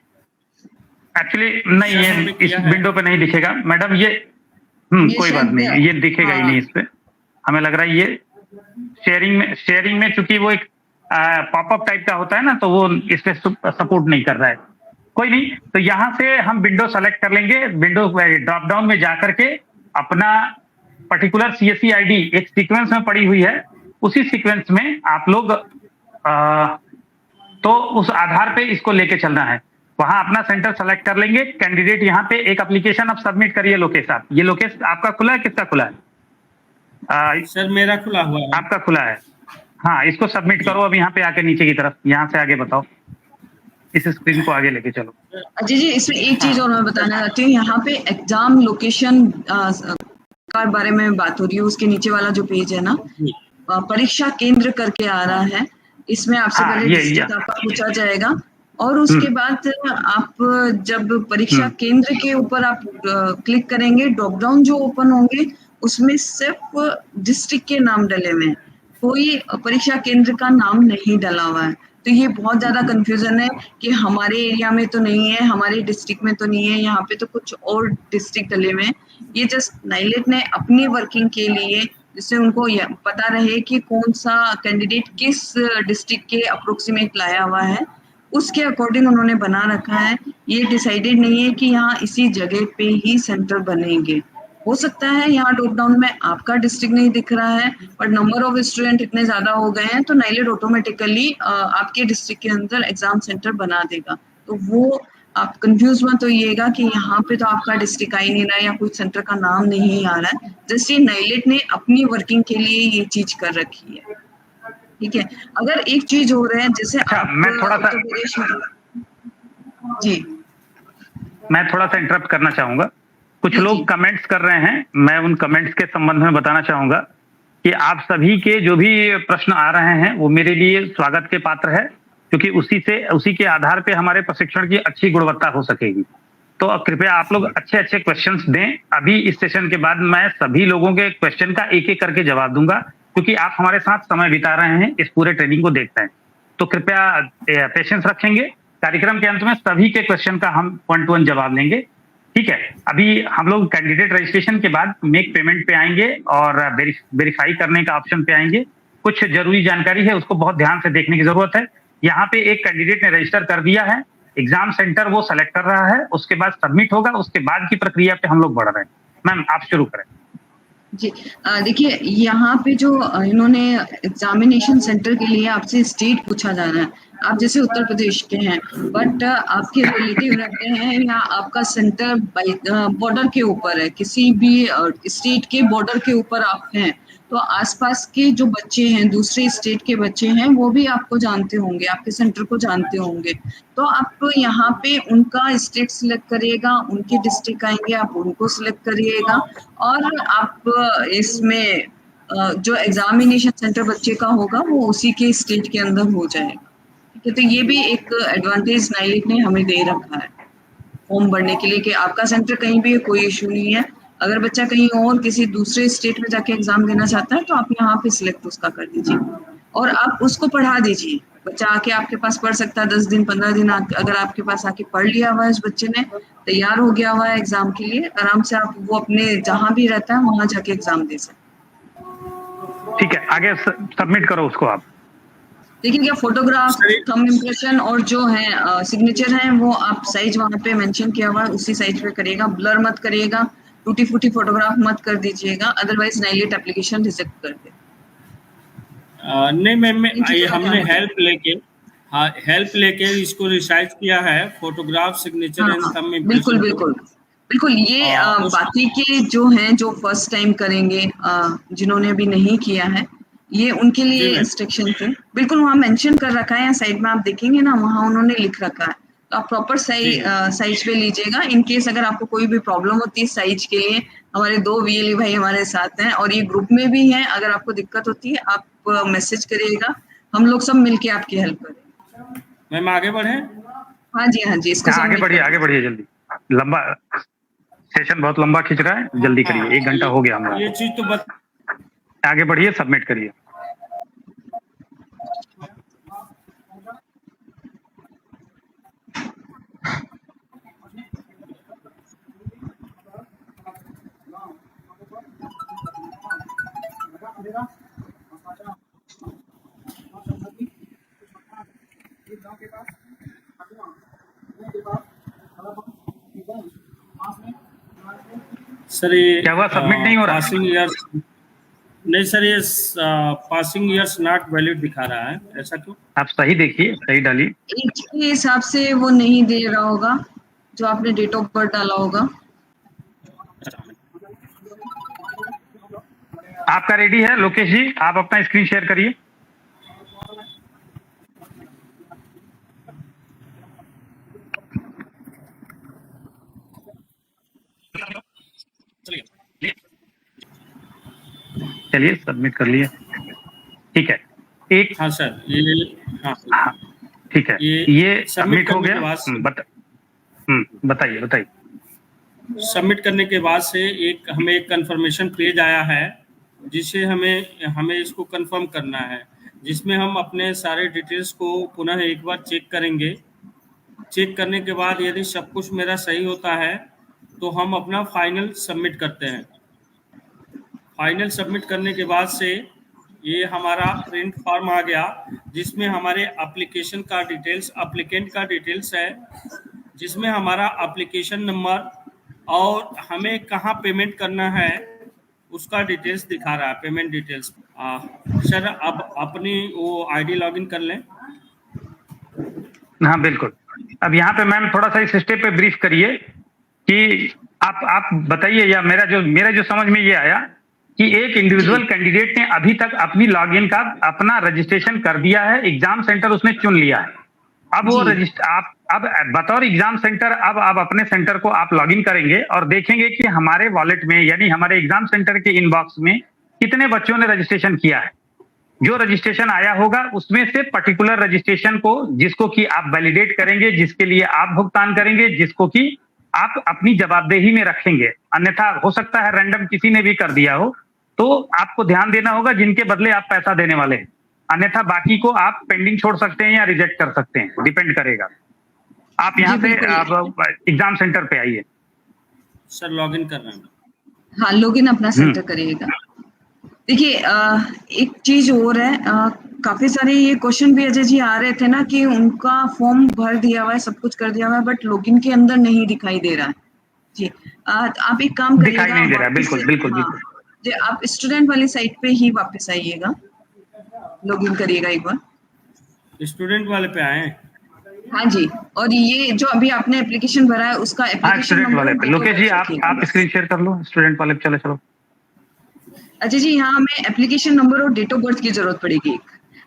एक्चुअली नहीं, सर, ये हमने इस किया है। विंडो पे नहीं दिखेगा मैडम, ये ये कोई बात शायद, नहीं, ये दिखेगा ही हाँ। नहीं इस पे। हमें लग रहा है ये शेयरिंग में चूंकि वो एक पॉपअप टाइप का होता है ना, तो वो इस पे सपोर्ट नहीं कर रहा है। कोई नहीं, तो यहाँ से हम विंडो सेलेक्ट कर लेंगे। विंडो ड्रॉप डाउन में जाकर के अपना पर्टिकुलर CSE ID एक सीक्वेंस में पड़ी हुई है, उसी सीक्वेंस में आप लोग तो उस आधार पे इसको लेके चलना है। वहां अपना सेंटर सेलेक्ट कर लेंगे। कैंडिडेट यहाँ पे एक एप्लीकेशन आप सबमिट करिए। लोकेश, आप ये लोकेश आपका खुला है, किसका खुला है? सर मेरा खुला हुआ है। आपका खुला है। हाँ, इसको सबमिट करो। अब यहाँ पे आके नीचे की तरफ, यहाँ से आगे बताओ, इस स्क्रीन को आगे लेके चलो। अजय जी, इसमें एक चीज और मैं बताना चाहती हूँ। यहाँ पे एग्जाम लोकेशन का बारे में बात हो रही है। उसके नीचे वाला जो पेज है ना, परीक्षा केंद्र करके आ रहा है, इसमें आपसे हाँ, पहले ये डिस्ट्रिक्ट आपका पूछा जाएगा, और उसके बाद आप जब परीक्षा केंद्र के ऊपर आप क्लिक करेंगे, ड्रॉप डाउन जो ओपन होंगे उसमें सिर्फ डिस्ट्रिक्ट के नाम डले हुए हैं, कोई परीक्षा केंद्र का नाम नहीं डला हुआ है। तो ये बहुत ज्यादा कंफ्यूजन है कि हमारे एरिया में तो नहीं है, हमारे डिस्ट्रिक्ट में तो नहीं है, यहाँ पे तो कुछ और डिस्ट्रिक्ट डले हुए हैं। ये जस्ट नाइलेट ने अपनी वर्किंग के लिए, जिससे उनको पता रहे कि कौन सा कैंडिडेट किस डिस्ट्रिक्ट के अप्रोक्सीमेट लाया हुआ है, उसके अकॉर्डिंग उन्होंने बना रखा है। ये डिसाइडेड नहीं है कि यहाँ इसी जगह पे ही सेंटर बनेंगे। हो सकता है यहाँ ड्रॉप डाउन में आपका डिस्ट्रिक्ट नहीं दिख रहा है, पर नंबर ऑफ स्टूडेंट इतने ज्यादा हो गए हैं तो नाइलेट ऑटोमेटिकली आपके डिस्ट्रिक्ट के अंदर एग्जाम सेंटर बना देगा। तो वो आप कंफ्यूज मत होइएगा कि यहाँ पे तो आपका डिस्ट्रिक्ट आ ही नहीं रहा है या कोई सेंटर का नाम नहीं आ रहा है। जस्ट ये नाइलेट ने अपनी वर्किंग के लिए ये चीज कर रखी है, ठीक है। अगर एक चीज हो रहा है, जैसे आप मैं थोड़ा सा उत्तर प्रदेश में, जी मैं थोड़ा सा इंटरप्ट करना चाहूंगा। कुछ जी, लोग जी। कमेंट्स कर रहे हैं, मैं उन कमेंट्स के संबंध में बताना चाहूंगा कि आप सभी के जो भी प्रश्न आ रहे हैं वो मेरे लिए स्वागत के पात्र है, क्योंकि उसी के आधार पे हमारे प्रशिक्षण की अच्छी गुणवत्ता हो सकेगी। तो कृपया आप लोग अच्छे अच्छे क्वेश्चंस दें। अभी इस सेशन के बाद मैं सभी लोगों के क्वेश्चन का एक एक करके जवाब दूंगा, क्योंकि आप हमारे साथ समय बिता रहे हैं, इस पूरे ट्रेनिंग को देखते हैं। तो कृपया पेशेंस रखेंगे। कार्यक्रम के अंत में सभी के क्वेश्चन का हम 1 to 1 जवाब लेंगे, ठीक है। अभी हम लोग कैंडिडेट रजिस्ट्रेशन के बाद मेक पेमेंट पे आएंगे और वेरीफाई करने का ऑप्शन पे आएंगे। कुछ जरूरी जानकारी है, उसको बहुत ध्यान से देखने की जरूरत है। यहाँ पे एक कैंडिडेट ने रजिस्टर कर दिया है, एग्जाम सेंटर वो सेलेक्ट कर रहा है, उसके बाद सबमिट होगा, उसके बाद की प्रक्रिया पे हम लोग बढ़ रहे हैं। मैम आप शुरू करें। जी देखिए, यहाँ पे जो इन्होंने एग्जामिनेशन सेंटर के लिए आपसे स्टेट पूछा जा रहा है। आप जैसे उत्तर प्रदेश के हैं, बट आपके रिलेटिव रहते हैं या आपका सेंटर बॉर्डर के ऊपर है, किसी भी स्टेट के बॉर्डर के ऊपर आप हैं, तो आसपास के जो बच्चे हैं, दूसरे स्टेट के बच्चे हैं, वो भी आपको जानते होंगे, आपके सेंटर को जानते होंगे। तो आप यहाँ पे उनका स्टेट सिलेक्ट करिएगा, उनके डिस्ट्रिक्ट आएंगे, आप उनको सिलेक्ट करिएगा और आप इसमें जो एग्जामिनेशन सेंटर बच्चे का होगा वो उसी के स्टेट के अंदर हो जाएगा। ठीक है, तो ये भी एक एडवांटेज नाइलेट ने हमें दे रखा है फॉर्म भरने के लिए कि आपका सेंटर कहीं भी है, कोई इशू नहीं है। अगर बच्चा कहीं और किसी दूसरे स्टेट में जाके एग्जाम देना चाहता है तो आप यहाँ पे सिलेक्ट उसका कर दीजिए और आप उसको पढ़ा दीजिए। बच्चा आके आपके पास पढ़ सकता है, 10 दिन 15 दिन अगर आपके पास आके पढ़ लिया हुआ है, उस बच्चे ने तैयार हो गया हुआ है एग्जाम के लिए, आराम से आप वो अपने जहाँ भी रहता है वहां जाके एग्जाम दे सकते। ठीक है, आगे सबमिट करो उसको आप। देखिए क्या फोटोग्राफ, थंब इम्प्रेशन और जो है सिग्नेचर है वो आप साइज वहां पे मेंशन किया हुआ है उसी साइज पे करिएगा। ब्लर मत करिएगा, टूटी फूटी फोटोग्राफ मत कर दीजिएगा, अदरवाइज नाइलेट एप्लीकेशन रिजेक्ट कर दे। नहीं मैम, हमने हेल्प लेके इसको रिसाइज किया है, photograph, signature and thumb impression. बिल्कुल बिल्कुल बिल्कुल। ये बाकी के जो हैं जो फर्स्ट टाइम करेंगे, जिन्होंने अभी नहीं किया है, ये उनके लिए इंस्ट्रक्शन थे, बिल्कुल वहाँ मेंशन कर रखा है, साइड में आप देखेंगे ना, वहाँ उन्होंने लिख रखा है। तो आप प्रॉपर साइज पे लीजिएगा। इन केस अगर आपको कोई भी प्रॉब्लम होती है साइज के लिए, हमारे 2 VLE भाई हमारे साथ हैं और ये ग्रुप में भी हैं। अगर आपको दिक्कत होती है आप मैसेज करिएगा, हम लोग सब मिलके आपकी हेल्प करेंगे। मैम आगे बढ़े? हाँ जी, इसको आगे बढ़िए जल्दी। लंबा सेशन बहुत लंबा खिंच रहा है, जल्दी करिए, 1 घंटा हो गया हमारा। ये चीज तो आगे बढ़िए, सबमिट करिए। सर ये क्या हुआ, सबमिट नहीं हो रहा? पासिंग ईयर्स नहीं सर, ये पासिंग ईयर्स नॉट वैलिड दिखा रहा है, ऐसा क्यों? आप सही देखिए, सही डालिए। एज के हिसाब से वो नहीं दे रहा होगा जो आपने डेट ऑफ बर्थ डाला होगा। आपका रेडी है लोकेश जी? आप अपना स्क्रीन शेयर करिए। चलिए सबमिट कर लिए, ठीक है। एक हाँ सर, ये हाँ ठीक है, ये सबमिट हो गया। बताइए। सबमिट करने के बाद से हमें एक कंफर्मेशन पेज आया है, जिसे हमें इसको कंफर्म करना है, जिसमें हम अपने सारे डिटेल्स को पुनः एक बार चेक करेंगे। चेक करने के बाद यदि सब कुछ मेरा सही होता है तो हम अपना फाइनल सबमिट करते हैं। फाइनल सबमिट करने के बाद से ये हमारा प्रिंट फॉर्म आ गया, जिसमें हमारे एप्लीकेशन का डिटेल्स, एप्लीकेंट का डिटेल्स है, जिसमें हमारा एप्लीकेशन नंबर और हमें कहाँ पेमेंट करना है उसका डिटेल्स दिखा रहा है, पेमेंट डिटेल्स। सर अब अपनी वो आईडी लॉगिन कर लें। हाँ बिल्कुल। अब यहाँ पे मैम थोड़ा सा इस स्टेप पे ब्रीफ करिए कि आप बताइए, या मेरा जो समझ में ये आया कि एक इंडिविजुअल कैंडिडेट ने अभी तक अपनी लॉगिन का अपना रजिस्ट्रेशन कर दिया है, एग्जाम सेंटर उसने चुन लिया है। अब वो अब बतौर एग्जाम सेंटर अब आप अपने सेंटर को आप लॉगिन करेंगे और देखेंगे कि हमारे वॉलेट में, यानी हमारे एग्जाम सेंटर के इनबॉक्स में कितने बच्चों ने रजिस्ट्रेशन किया है। जो रजिस्ट्रेशन आया होगा उसमें से पर्टिकुलर रजिस्ट्रेशन को, जिसको कि आप वैलिडेट करेंगे, जिसके लिए आप भुगतान करेंगे, जिसको कि आप अपनी जवाबदेही में रखेंगे। अन्यथा हो सकता है रैंडम किसी ने भी कर दिया हो, तो आपको ध्यान देना होगा जिनके बदले आप पैसा देने वाले हैं। अन्यथा बाकी को आप पेंडिंग छोड़ सकते हैं या रिजेक्ट कर सकते हैं, डिपेंड करेगा। आप यहाँ जी, से बिल्कुल। आप एग्जाम सेंटर पे आइए। सर लॉगिन कर रहे हैं। हाँ, लॉगिन अपना हम्म। सेंटर करिएगा। देखिए एक चीज और है, काफी सारे ये क्वेश्चन भी अजय जी आ रहे थे ना कि उनका फॉर्म भर दिया हुआ है, सब कुछ कर दिया हुआ है, बट लॉगिन के अंदर नहीं दिखाई दे रहा है। जी आप एक काम दिखाई करिएगा, नहीं दे रहा है, वापस बिल्कुल से, बिल्कुल हाँ बिल्कुल। जी, आप स्टूडेंट वाली साइट पे ही वापस आइएगा, लॉगिन करिएगा एक बार। स्टूडेंट वाले पे आए हैं। हाँ जी, और ये जो अभी आपने एप्लीकेशन भरा है उसका हाँ, एप्लीकेशन स्टूडेंट नंबर वाले और पे। Date of Lokesh ji birth आप रखिएगा। स्क्रीन शेयर कर लो, स्टूडेंट वाले पे चलो। अच्छा जी, यहाँ हमें एप्लीकेशन नंबर और डेट ऑफ बर्थ की जरूरत पड़ेगी।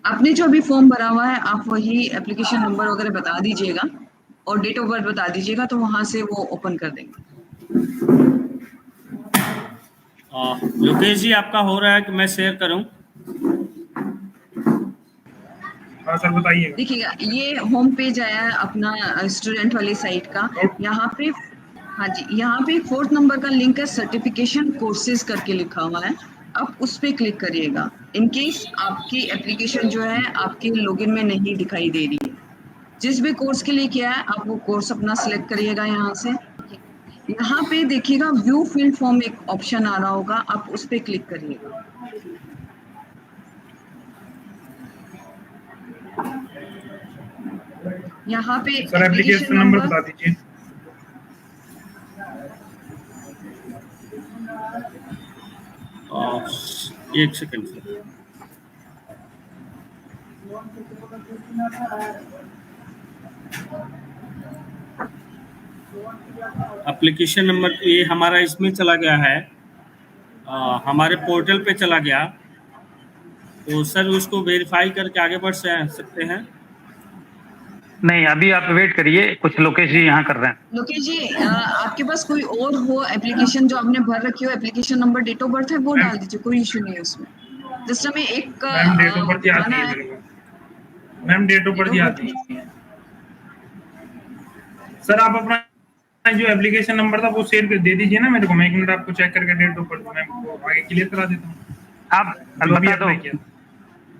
आपने जो अभी फॉर्म भरा हुआ है, आप वही एप्लीकेशन नंबर वगैरह बता दीजिएगा और डेट ऑफ बर्थ बता दीजिएगा, तो वहां से वो ओपन कर देंगे। लोकेश जी आपका हो रहा है कि मैं शेयर करूं? हाँ सर बताइएगा। देखिएगा, ये होम पेज आया है अपना स्टूडेंट वाली साइट का। यहाँ पे, हाँ जी, यहाँ पे 4th नंबर का लिंक है, सर्टिफिकेशन कोर्सेज करके लिखा हुआ है, आप उस पे क्लिक करिएगा। इन केस आपकी एप्लीकेशन जो है आपके लॉगिन में नहीं दिखाई दे रही है, जिस भी कोर्स के लिए किया है आप वो कोर्स अपना सिलेक्ट करिएगा। यहाँ से यहाँ पे देखिएगा व्यू फील्ड फॉर्म एक ऑप्शन आ रहा होगा, आप उस पे क्लिक करिएगा। यहाँ पे सर एप्लीकेशन नंबर बता दीजिए। एक सेकंड सर। एप्लीकेशन नंबर ये हमारा इसमें चला गया है, हमारे पोर्टल पे चला गया, तो सर उसको वेरीफाई करके आगे बढ़ सकते हैं। नहीं, अभी आप वेट करिए, कुछ लोकेश जी यहाँ कर रहे हैं। लोकेश जी, आपके पास कोई और हो एप्लीकेशन जो आपने भर रखी हो, application number date of birth है वो डाल दीजिए, कोई इशू नहीं है उसमें। जिस समय एक मैम डेट ऑफ बर्थ याद बताना नहीं है है। मेरे को। मैम डेट ऑफ बर्थ याद नहीं है। सर आप अपना जो एप्लीकेशन नंबर था वो शेयर कर दे दीजिए ना मेरे को, मैं 1 मिनट आपको चेक करके डेट ऑफ बर्थ मैम को आगे क्लियर करा देता हूँ। आप बता दो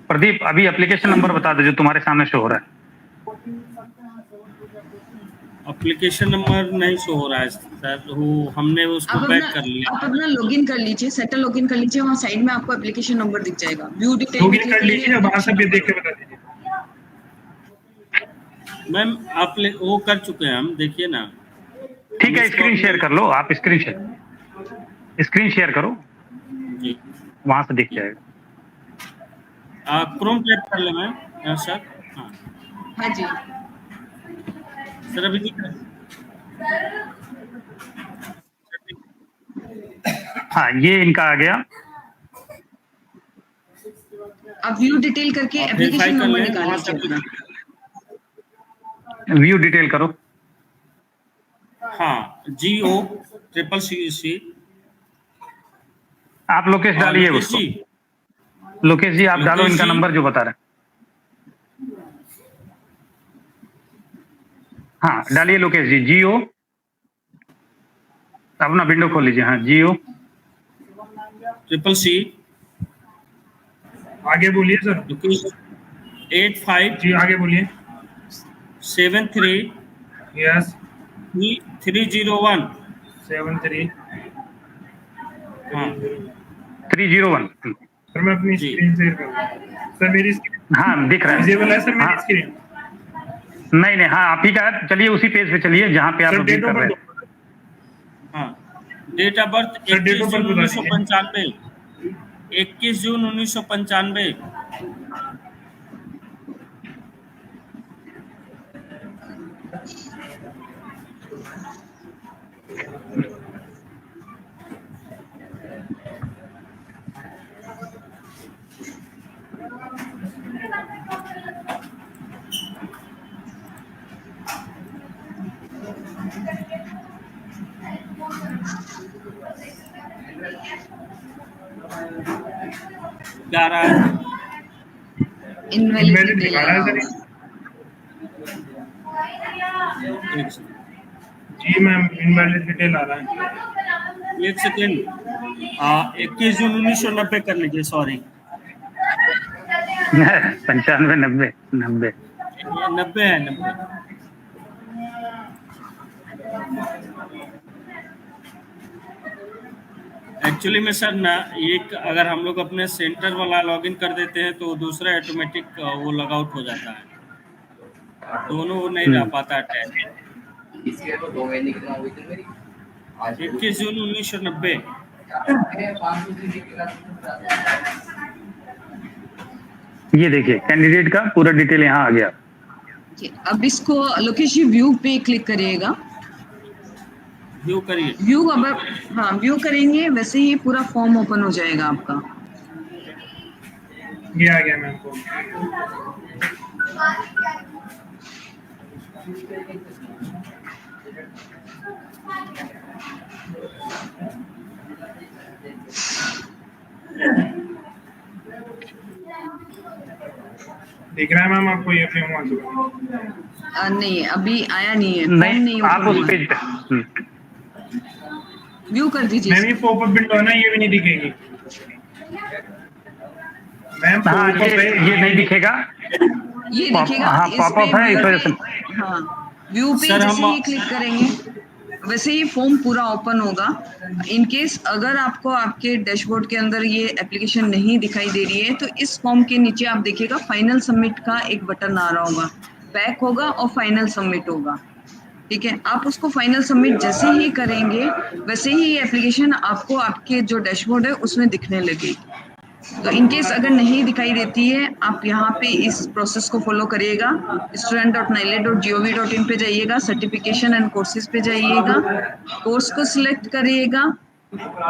प्रदीप, अभी एप्लीकेशन नंबर बता दो जो तुम्हारे सामने शो हो रहा है। एप्लीकेशन नंबर नहीं शो हो रहा है सर, वो हमने उसको बैक कर लिया। आप अपना लॉगिन कर लीजिए, सेटल लॉगिन कर लीजिए, वहाँ साइड में आपको एप्लीकेशन नंबर दिख जाएगा, व्यू डिटेल लॉगिन कर लीजिए, वहां से भी देख के बता दीजिए। मैम आप वो कर चुके हैं हम, देखिए ना। ठीक है, स्क्रीन शेयर कर लो, आप स्क्रीन शेयर करो जी, वहां से दिख जाएगा। क्रोम टाइप कर ले मैम सर। हाँ हाँ जी, सर अभी दिख रहा है। हाँ, ये इनका आ गया। आप व्यू डिटेल करके एप्लीकेशन नंबर निकाल लीजिए अपना। व्यू डिटेल करो। हाँ, GO/CC। आप लोकेश डालिए उसको। लोकेश जी आप डालो इनका नंबर जो बता रहे हैं। हाँ डालिए लोकेश जी, GO, अपना विंडो खोल लीजिए। हाँ, GO/CC। आगे बोलिए सर। 85 जी आगे बोलिए। 73 यस 301। 73 हाँ 301। सर मैं अपनी जी। स्क्रीन शेयर कर रहा हूँ। सर मेरी हाँ दिख रहा है। विजिबल है सर मेरी हाँ, स्क्रीन? नहीं, हाँ आप ही का है। चलिए उसी पेज पे चलिए जहाँ पे आप सर लॉगिन डेट कर ऑफ रहे हैं। बर्थ हाँ, date of birth sir, date of 21 birth June बता दीजिए। 1995। 21 जून 1995। क्या रहा है? इनवैलिड इनवैलिड डिटेल दिखा रहा है सर। एक सेकंड, जी मैम, इनवैलिड डिटेल आ रहा है। एक सेकेंड। 21 जून 1990 कर लीजिए, सॉरी। 95 90 90 90 है, 90। एक्चुअली में सर ना, एक अगर हम लोग अपने सेंटर वाला लॉगिन कर देते हैं तो दूसरा ऑटोमेटिक वो लॉग आउट हो जाता है, दोनों वो नहीं रह पाता अटैच। 21 जून 1990। ये देखिए कैंडिडेट का पूरा डिटेल यहाँ आ गया। जी, अब इसको लोकेश जी व्यू पे क्लिक करिएगा। व्यू करिए। व्यू अब हाँ व्यू करेंगे वैसे ही पूरा फॉर्म ओपन हो जाएगा आपका। ये आ गया मैम को। दिख रहा है मैम आपको ये फॉर्म आ चुका? नहीं अभी आया नहीं है, फॉर्म नहीं, आप open उस हुआ। पेज पे व्यू कर दीजिए। मैम ये पॉपअप विंडो है ना, ये भी नहीं दिखेगी मैम। हाँ, ये नहीं दिखेगा। ये पॉप- दिखेगा। हाँ, इस पॉपअप पे है, इस व्यू वजह से। पे- हाँ व्यू पे सर, जैसे हम- ही क्लिक करेंगे वैसे ही फॉर्म पूरा ओपन होगा। इन केस अगर आपको आपके डैशबोर्ड के अंदर ये एप्लीकेशन नहीं दिखाई दे रही है तो इस फॉर्म के नीचे आप देखिएगा फाइनल सबमिट का एक बटन आ रहा होगा, बैक होगा और फाइनल सबमिट होगा। ठीक है, आप उसको फाइनल सबमिट जैसे ही करेंगे वैसे ही एप्लीकेशन आपको आपके जो डैशबोर्ड है उसमें दिखने लगेगी। तो इन केस अगर नहीं दिखाई देती है आप यहाँ पे इस प्रोसेस को फॉलो करिएगा। student.nile.gov.in पे जाइएगा, सर्टिफिकेशन एंड कोर्सेज पे जाइएगा, कोर्स को सिलेक्ट करिएगा,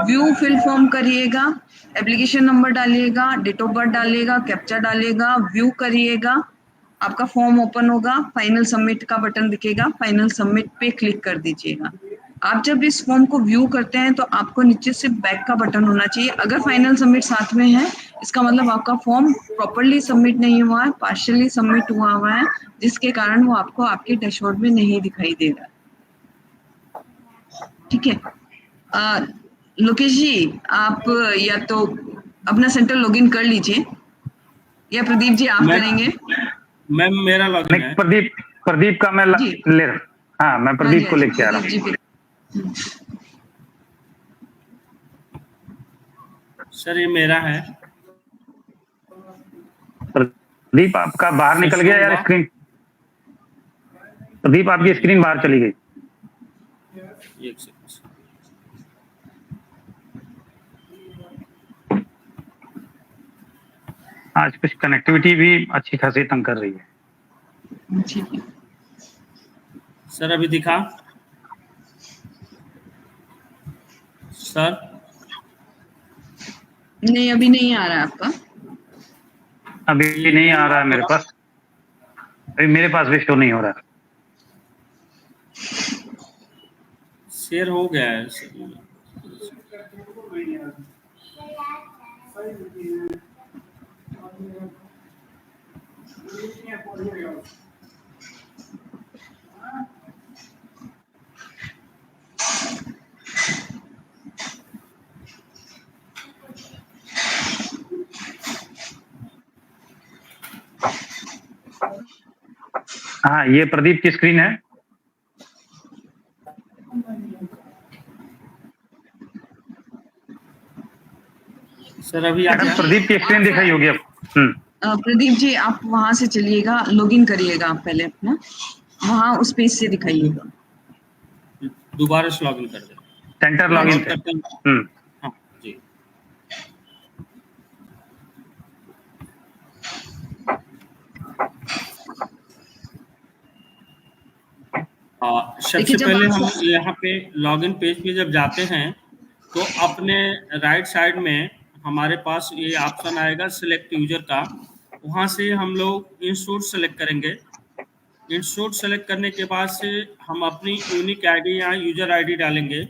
व्यू फिल फॉर्म करिएगा, एप्लीकेशन नंबर डालिएगा, डेट ऑफ बर्थ डालिएगा, कैप्चा डालिएगा, व्यू करिएगा, आपका फॉर्म ओपन होगा, फाइनल सबमिट का बटन दिखेगा, फाइनल सबमिट पे क्लिक कर दीजिएगा। आप जब इस फॉर्म को व्यू करते हैं तो आपको नीचे से बैक का बटन होना चाहिए। अगर फाइनल सबमिट साथ में है इसका मतलब आपका फॉर्म प्रॉपर्ली सबमिट नहीं हुआ है, पार्शियली सबमिट हुआ है, जिसके कारण वो आपको आपके डैशबोर्ड में नहीं दिखाई दे रहा। ठीक है, लोकेश जी आप या तो अपना सेंटर लॉगिन कर लीजिए या प्रदीप जी आप करेंगे। मैम मेरा लॉगिन है। प्रदीप का मैं जी। हाँ, मैं प्रदीप को लेके आ रहा हूँ। जी फिर सर ये मेरा है। प्रदीप आपका बाहर निकल गया यार स्क्रीन। प्रदीप आपकी स्क्रीन बाहर चली गई। एक सेकंड। आज कुछ कनेक्टिविटी भी अच्छी खासी तंग कर रही है। ठीक है। सर अभी दिखा सर? नहीं अभी नहीं आ रहा है आपका। अभी नहीं आ रहा है मेरे पास, अभी मेरे पास भी शो नहीं हो रहा। शेयर हो गया है सर। हाँ, ये प्रदीप की स्क्रीन है। सर अभी आ गया। प्रदीप की स्क्रीन दिखाई होगी अब। प्रदीप जी आप वहां से चलिएगा, लॉगिन करिएगा आप पहले अपना, वहां उस पेज से दिखाइएगा। दोबारा से लॉगिन कर दे। सेंटर लॉगिन से। हाँ जी। सबसे पहले हम यहाँ पे लॉगिन पेज पे जब जाते हैं तो अपने राइट साइड में हमारे पास ये ऑप्शन आएगा सिलेक्ट यूजर का। वहाँ से हम लोग इंस्टीट्यूट सेलेक्ट करेंगे। इंस्टीट्यूट सेलेक्ट करने के बाद से हम अपनी यूनिक आईडी या यूजर आईडी डालेंगे।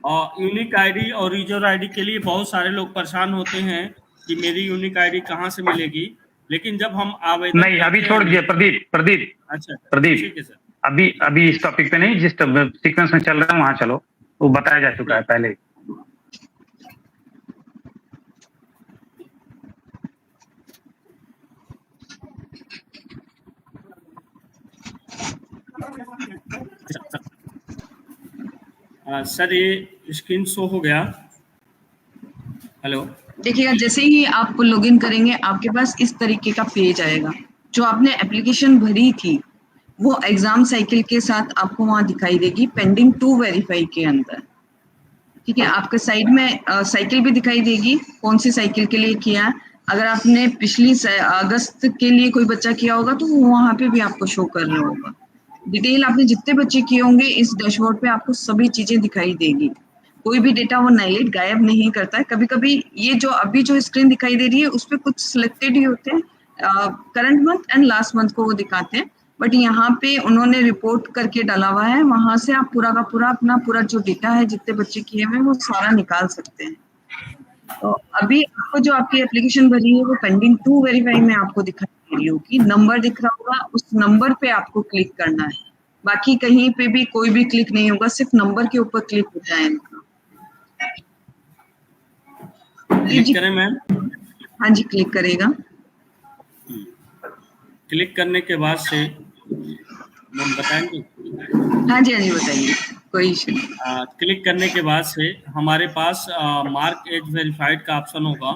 और यूनिक आईडी और यूजर आईडी के लिए बहुत सारे लोग परेशान होते हैं कि मेरी यूनिक आईडी कहाँ से मिलेगी, लेकिन जब हम आवेदन नहीं, अभी करते छोड़ हैं। दीजिए प्रदीप अच्छा, प्रदीप ठीक है सर। अभी इस टॉपिक पे नहीं, जिस सीक्वेंस में चल रहा है वहां चलो, वो बताया जा चुका है पहले ही। सर ये स्क्रीन शो हो गया। हेलो। देखिएगा, जैसे ही आप लॉगिन करेंगे आपके पास इस तरीके का पेज आएगा। जो आपने एप्लीकेशन भरी थी वो एग्जाम साइकिल के साथ आपको वहां दिखाई देगी, पेंडिंग टू वेरीफाई के अंदर। ठीक है, आपके साइड में साइकिल भी दिखाई देगी, कौन सी साइकिल के लिए किया है। अगर आपने पिछली अगस्त के लिए कोई बच्चा किया होगा तो वो वहां पे भी आपको शो कर रहा होगा। डिटेल आपने जितने बच्चे किए होंगे इस डैशबोर्ड पे आपको सभी चीजें दिखाई देगी। कोई भी डेटा वो नाइलेट गायब नहीं करता है। कभी कभी ये जो अभी जो स्क्रीन दिखाई दे रही है उस पर कुछ सिलेक्टेड ही होते हैं, current month and last month को वो दिखाते हैं, बट यहाँ पे उन्होंने रिपोर्ट करके डाला हुआ है, वहां से आप पूरा का पूरा अपना पूरा जो डेटा है जितने बच्चे किए हुए वो सारा निकाल सकते हैं। तो अभी आपको जो आपकी एप्लीकेशन भरी है वो पेंडिंग टू वेरीफाई में आपको दिखाई दे रही होगी, नंबर दिख रहा होगा, उस नंबर पे आपको क्लिक करना है। बाकी कहीं पे भी कोई भी क्लिक नहीं होगा, सिर्फ नंबर के ऊपर क्लिक होता है इनका। क्लिक करें मैम? हाँ जी, क्लिक करेगा। क्लिक करने के बाद से मैम बताएंगे? हाँ जी बताइए, कोई इशू नहीं। क्लिक करने के बाद से हमारे पास मार्क एज वेरीफाइड का ऑप्शन होगा,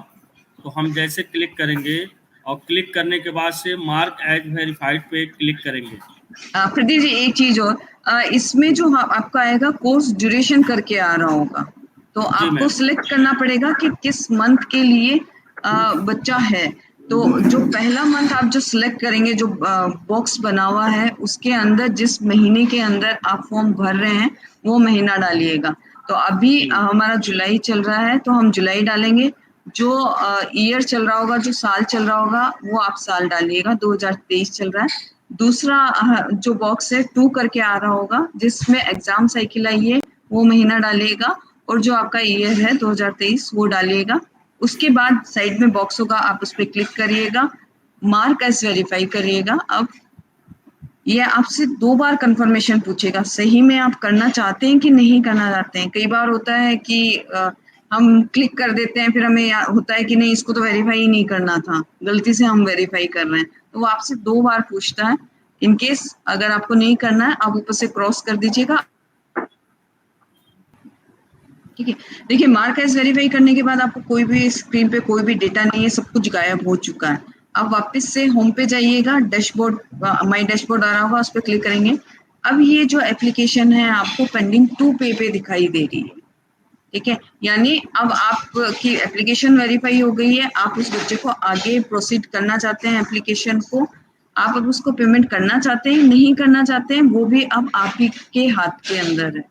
तो हम जैसे क्लिक करेंगे और क्लिक करने के बाद से मार्क एज वेरीफाइड पे क्लिक करेंगे। प्रदीप जी एक चीज और, इसमें जो आपका आएगा कोर्स ड्यूरेशन करके आ रहा होगा, तो आपको सिलेक्ट करना पड़ेगा कि किस मंथ के लिए बच्चा है। तो जो पहला मंथ आप जो सिलेक्ट करेंगे, जो बॉक्स बना हुआ है उसके अंदर जिस महीने के अंदर आप फॉर्म भर रहे हैं वो महीना डालिएगा। तो अभी हमारा जुलाई चल रहा है तो हम जुलाई डालेंगे। जो ईयर चल रहा होगा, जो साल चल रहा होगा वो आप साल डालिएगा, 2023 चल रहा है। दूसरा जो बॉक्स है 2 करके आ रहा होगा जिसमें एग्जाम साइकिल आई है वो महीना डालिएगा, और जो आपका ईयर है 2023 वो डालिएगा। उसके बाद साइड में बॉक्स होगा, आप उस पर क्लिक करिएगा, मार्क एज वेरीफाई करिएगा। अब ये आपसे 2 बार कंफर्मेशन पूछेगा, सही में आप करना चाहते हैं कि नहीं करना चाहते हैं। कई बार होता है कि हम क्लिक कर देते हैं, फिर हमें होता है कि नहीं इसको तो वेरीफाई ही नहीं करना था, गलती से हम वेरीफाई कर रहे हैं, तो वो आपसे 2 बार पूछता है। इन केस अगर आपको नहीं करना है आप ऊपर से क्रॉस कर दीजिएगा। ठीक है, देखिए मार्क एज वेरीफाई करने के बाद आपको कोई भी स्क्रीन पे कोई भी डेटा नहीं है, सब कुछ गायब हो चुका है। आप वापस से होम पे जाइएगा, डैशबोर्ड, माय डैशबोर्ड आ रहा होगा, उस पर क्लिक करेंगे। अब ये जो एप्लीकेशन है आपको पेंडिंग टू पे दिखाई दे रही है। ठीक है, यानी अब आपकी एप्लीकेशन वेरीफाई हो गई है, आप उस बच्चे को आगे प्रोसीड करना चाहते हैं एप्लीकेशन को, आप अब उसको पेमेंट करना चाहते हैं नहीं करना चाहते हैं वो भी अब आप ही के हाथ के अंदर है।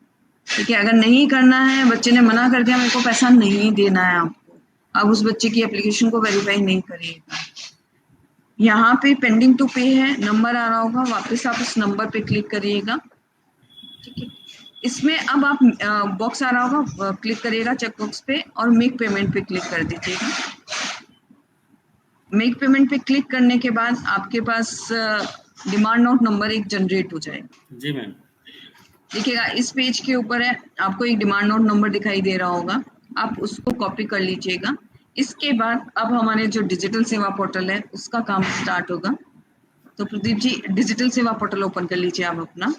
ठीक है, अगर नहीं करना है, बच्चे ने मना कर दिया मेरे को पैसा नहीं देना है आपको, अब उस बच्चे की एप्लीकेशन को वेरीफाई नहीं करिएगा। यहाँ पे पेंडिंग टू पे है, नंबर आ रहा होगा, वापस आप उस नंबर पे क्लिक करिएगा। ठीक है, इसमें अब आप बॉक्स आ रहा होगा, क्लिक करिएगा चेक बॉक्स पे और मेक पेमेंट पे क्लिक कर दीजिएगा। मेक पेमेंट पे क्लिक करने के बाद आपके पास डिमांड नोट नंबर एक जनरेट हो जाएगा। जी मैम। देखिएगा इस पेज के ऊपर है, आपको एक डिमांड नोट नंबर दिखाई दे रहा होगा, आप उसको कॉपी कर लीजिएगा। इसके बाद अब हमारे जो डिजिटल सेवा पोर्टल है उसका काम स्टार्ट होगा। तो प्रदीप जी डिजिटल सेवा पोर्टल ओपन कर लीजिए आप अपना,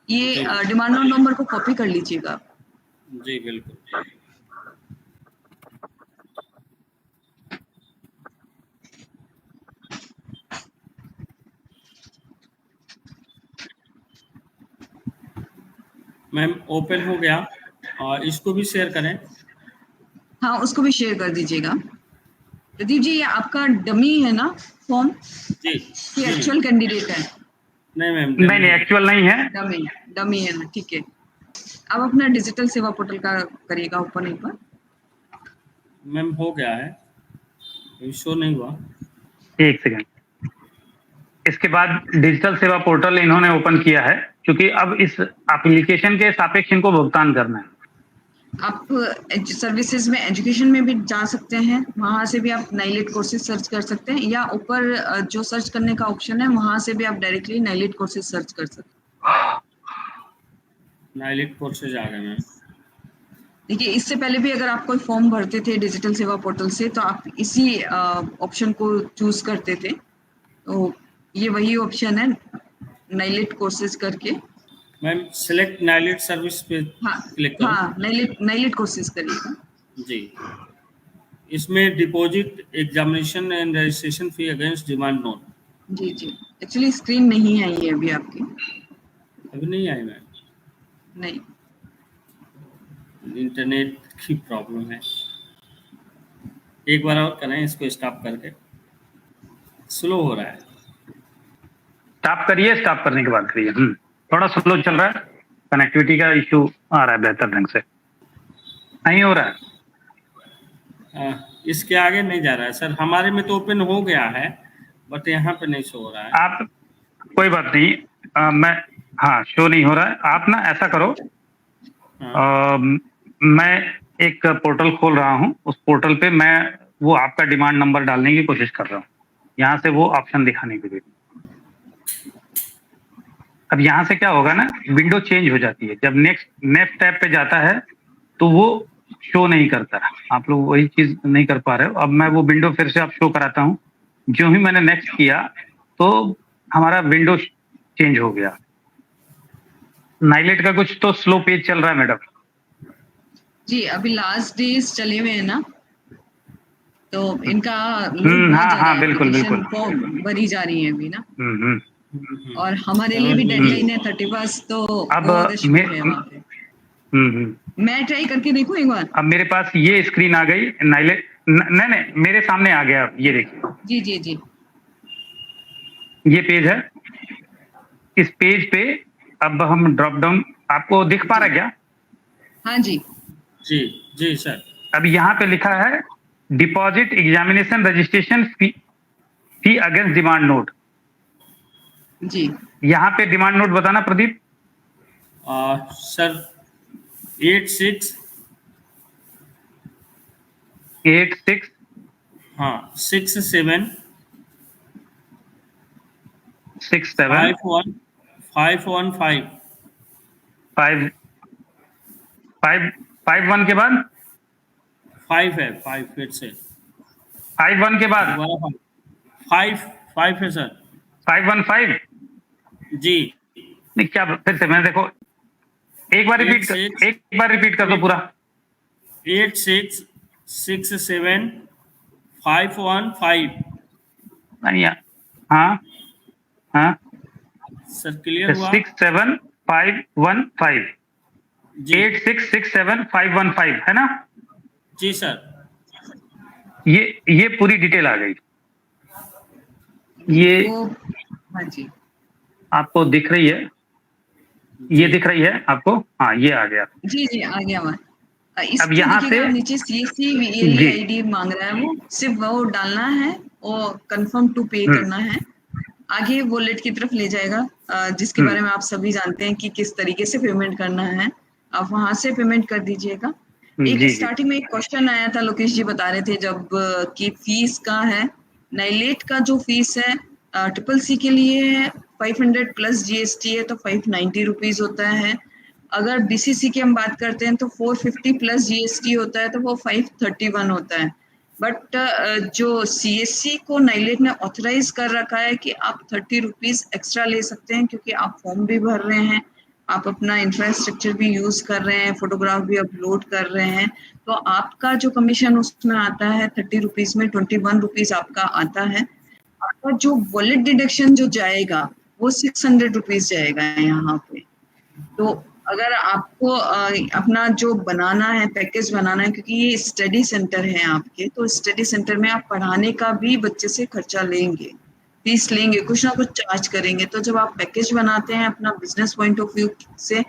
ये डिमांड नोट नंबर को कॉपी कर लीजिएगा। जी बिल्कुल। मैम ओपन हो गया, और इसको भी शेयर करें। हाँ उसको भी शेयर कर दीजिएगा। प्रदीप जी ये आपका डमी है ना फॉर्म, जी ये एक्चुअल कैंडिडेट है? नहीं मैम, नहीं एक्चुअल नहीं है, डमी है ना, ठीक है। अब अपना डिजिटल सेवा पोर्टल का करिएगा ओपन एक बार। मैम हो गया है, शो नहीं हुआ। एक सेकंड। इसके बाद डिजिटल सेवा पोर्टल इन्होंने ओपन किया है, क्योंकि अब इस एप्लीकेशन के सापेक्ष इनको भुगतान करना है। आप सर्विसेज में एजुकेशन में भी जा सकते हैं, वहां से भी आप नाइलेट कोर्सेज सर्च कर सकते हैं, या ऊपर जो सर्च करने का ऑप्शन है वहां से भी आप डायरेक्टली नाइलेट कोर्सेज सर्च कर सकते हैं। नाइलेट कोर्सेज आ गए मैम। देखिए, इससे पहले भी अगर आप कोई फॉर्म भरते थे डिजिटल सेवा पोर्टल से तो आप इसी ऑप्शन को चूज करते थे, तो ये वही ऑप्शन है नाइलेट कोर्सेज करके। मैम सिलेक्ट नाइलेट सर्विस पे हाँ क्लिक करो। हाँ, नाइलेट कोर्सेज करिएगा जी, इसमें deposit examination and registration fee against demand note. जी जी, एक्चुअली स्क्रीन नहीं आई है अभी आपकी। अभी नहीं आई मैम, नहीं, इंटरनेट की प्रॉब्लम है। एक बार और करें इसको स्टॉप करके, स्लो हो रहा है। स्टॉप करिए, स्टॉप करने के बाद करिए। थोड़ा स्लो चल रहा है, कनेक्टिविटी का इशू आ रहा है बेहतर ढंग से, नहीं हो रहा है। इसके आगे नहीं जा रहा है सर, हमारे में तो ओपन हो गया है बट यहाँ पे नहीं शो हो रहा है। आप कोई बात नहीं, मैं हाँ शो नहीं हो रहा है। आप ना ऐसा करो, मैं एक पोर्टल खोल रहा हूँ, उस पोर्टल पे मैं वो आपका डिमांड नंबर डालने की कोशिश कर रहा हूँ, यहाँ से वो ऑप्शन दिखाने के लिए। अब यहाँ से क्या होगा ना, विंडो चेंज हो जाती है। जब नेक्स्ट टैब पे जाता है तो वो शो नहीं करता। आप लोग वही चीज नहीं कर पा रहे हो। अब मैं वो विंडो फिर से आप शो कराता हूँ। जो ही मैंने नेक्स्ट किया तो हमारा विंडो चेंज हो गया। नाइलेट का कुछ तो स्लो पेज चल रहा है मैडम। जी अभी लास्ट डेज चले हुए हैं ना, तो इनका हाँ बिल्कुल बिल्कुल भरी जा रही है अभी ना। और हमारे लिए भी डेडलाइन है 31, तो अब मैं ट्राई करके देखूं एक बार। अब मेरे पास ये स्क्रीन आ गई नाइलेट, नहीं मेरे सामने आ गया, ये देखिए। जी जी जी, ये पेज है। इस पेज पे अब हम ड्रॉप डाउन, आपको दिख पा रहा है क्या? हाँ जी जी जी सर। अब यहाँ पे लिखा है deposit examination registration fee against demand note. जी, यहाँ पे डिमांड नोट बताना प्रदीप। सर 86 हाँ 67 515 5 1 के बाद 5 है, 5 फिर से 5 1 के बाद 5 है सर। 515 जी नहीं, क्या फिर से मैंने देखो एक बार रिपीट कर दो पूरा। 8667 515 नहीं हाँ हाँ सर क्लियर हुआ। 67515 8667 है ना? जी सर। ये पूरी डिटेल आ गई। ये हाँ जी, आपको दिख रही है? ये दिख रही है आपको? हाँ ये आ गया। जी जी आ गया। अब यहाँ से नीचे CSC VLE ID मांग रहा है, वो सिर्फ वो डालना है और कंफर्म टू पे करना है। आगे वॉलेट की तरफ ले जाएगा, जिसके बारे में आप सभी जानते हैं कि किस तरीके से पेमेंट करना है। आप वहां से पेमेंट कर दीजिएगा। एक स्टार्टिंग में एक क्वेश्चन आया था, लोकेश जी बता रहे थे जब कि फीस का है। नाइलेट का जो फीस है CCC के लिए 500 प्लस GST है तो 590 रुपीज होता है। अगर BCC की हम बात करते हैं तो 450 प्लस GST होता है तो वो 531 होता है। बट जो CSC को नाइलेट ने ऑथराइज कर रखा है कि आप 30 रुपीज एक्स्ट्रा ले सकते हैं, क्योंकि आप फॉर्म भी भर रहे हैं, आप अपना इंफ्रास्ट्रक्चर भी यूज कर रहे हैं, फोटोग्राफ भी अपलोड कर रहे हैं, तो आपका जो कमीशन उसमें आता है 30 रुपीज में 21 रुपीज आपका आता है। आपका जो वॉलेट डिडक्शन जो जाएगा वो 600 रुपीज जाएगा यहाँ पे। तो अगर आपको अपना जो बनाना है, पैकेज बनाना है, क्योंकि ये स्टडी सेंटर है आपके, तो स्टडी सेंटर में आप पढ़ाने का भी बच्चे से खर्चा लेंगे, फीस लेंगे, कुछ ना कुछ चार्ज करेंगे। तो जब आप पैकेज बनाते हैं अपना बिजनेस पॉइंट ऑफ व्यू से,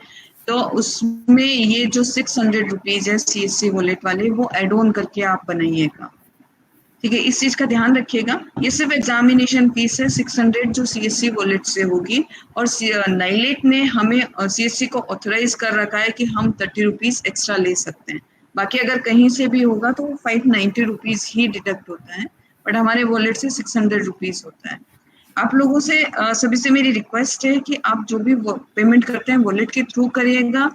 तो उसमें ये जो 600 रुपीज है CSC वॉलेट वाले, वो एड ऑन करके आप बनाइएगा। ठीक है, इस चीज का ध्यान रखिएगा। ये सिर्फ एग्जामिनेशन फीस है 600 जो सीएससी वॉलेट से होगी, और नाइलेट ने हमें सीएससी को ऑथराइज कर रखा है कि हम 30 रुपीज एक्स्ट्रा ले सकते हैं। बाकी अगर कहीं से भी होगा तो 590 रुपीज ही डिडक्ट होता है, बट हमारे वॉलेट से 600 रुपीज होता है। आप लोगों से सभी से मेरी रिक्वेस्ट है कि आप जो भी पेमेंट करते हैं वॉलेट के थ्रू करिएगा,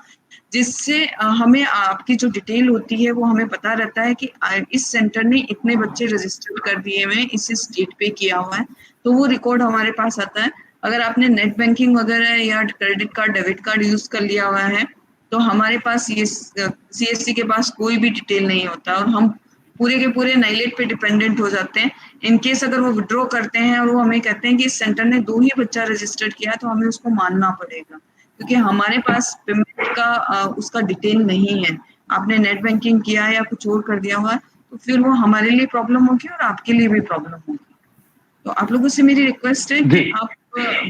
जिससे हमें आपकी जो डिटेल होती है वो हमें पता रहता है कि इस सेंटर ने इतने बच्चे रजिस्टर कर दिए हुए हैं, इस डेट पे किया हुआ है, तो वो रिकॉर्ड हमारे पास आता है। अगर आपने नेट बैंकिंग वगैरह या credit card, debit card use कर लिया हुआ है, तो हमारे पास ये सीएससी के पास कोई भी डिटेल नहीं होता, और हम पूरे के पूरे नाइलेट पे डिपेंडेंट हो जाते हैं। इन केस अगर वो विड्रॉ करते हैं और वो हमें कहते हैं कि इस सेंटर ने 2 ही बच्चा रजिस्टर्ड किया, तो हमें उसको मानना पड़ेगा, क्योंकि हमारे पास पेमेंट का उसका डिटेल नहीं है। आपने नेट बैंकिंग किया या कुछ और कर दिया हुआ है, तो फिर वो हमारे लिए प्रॉब्लम होगी और आपके लिए भी प्रॉब्लम होगी। तो आप लोगों से मेरी रिक्वेस्ट है कि आप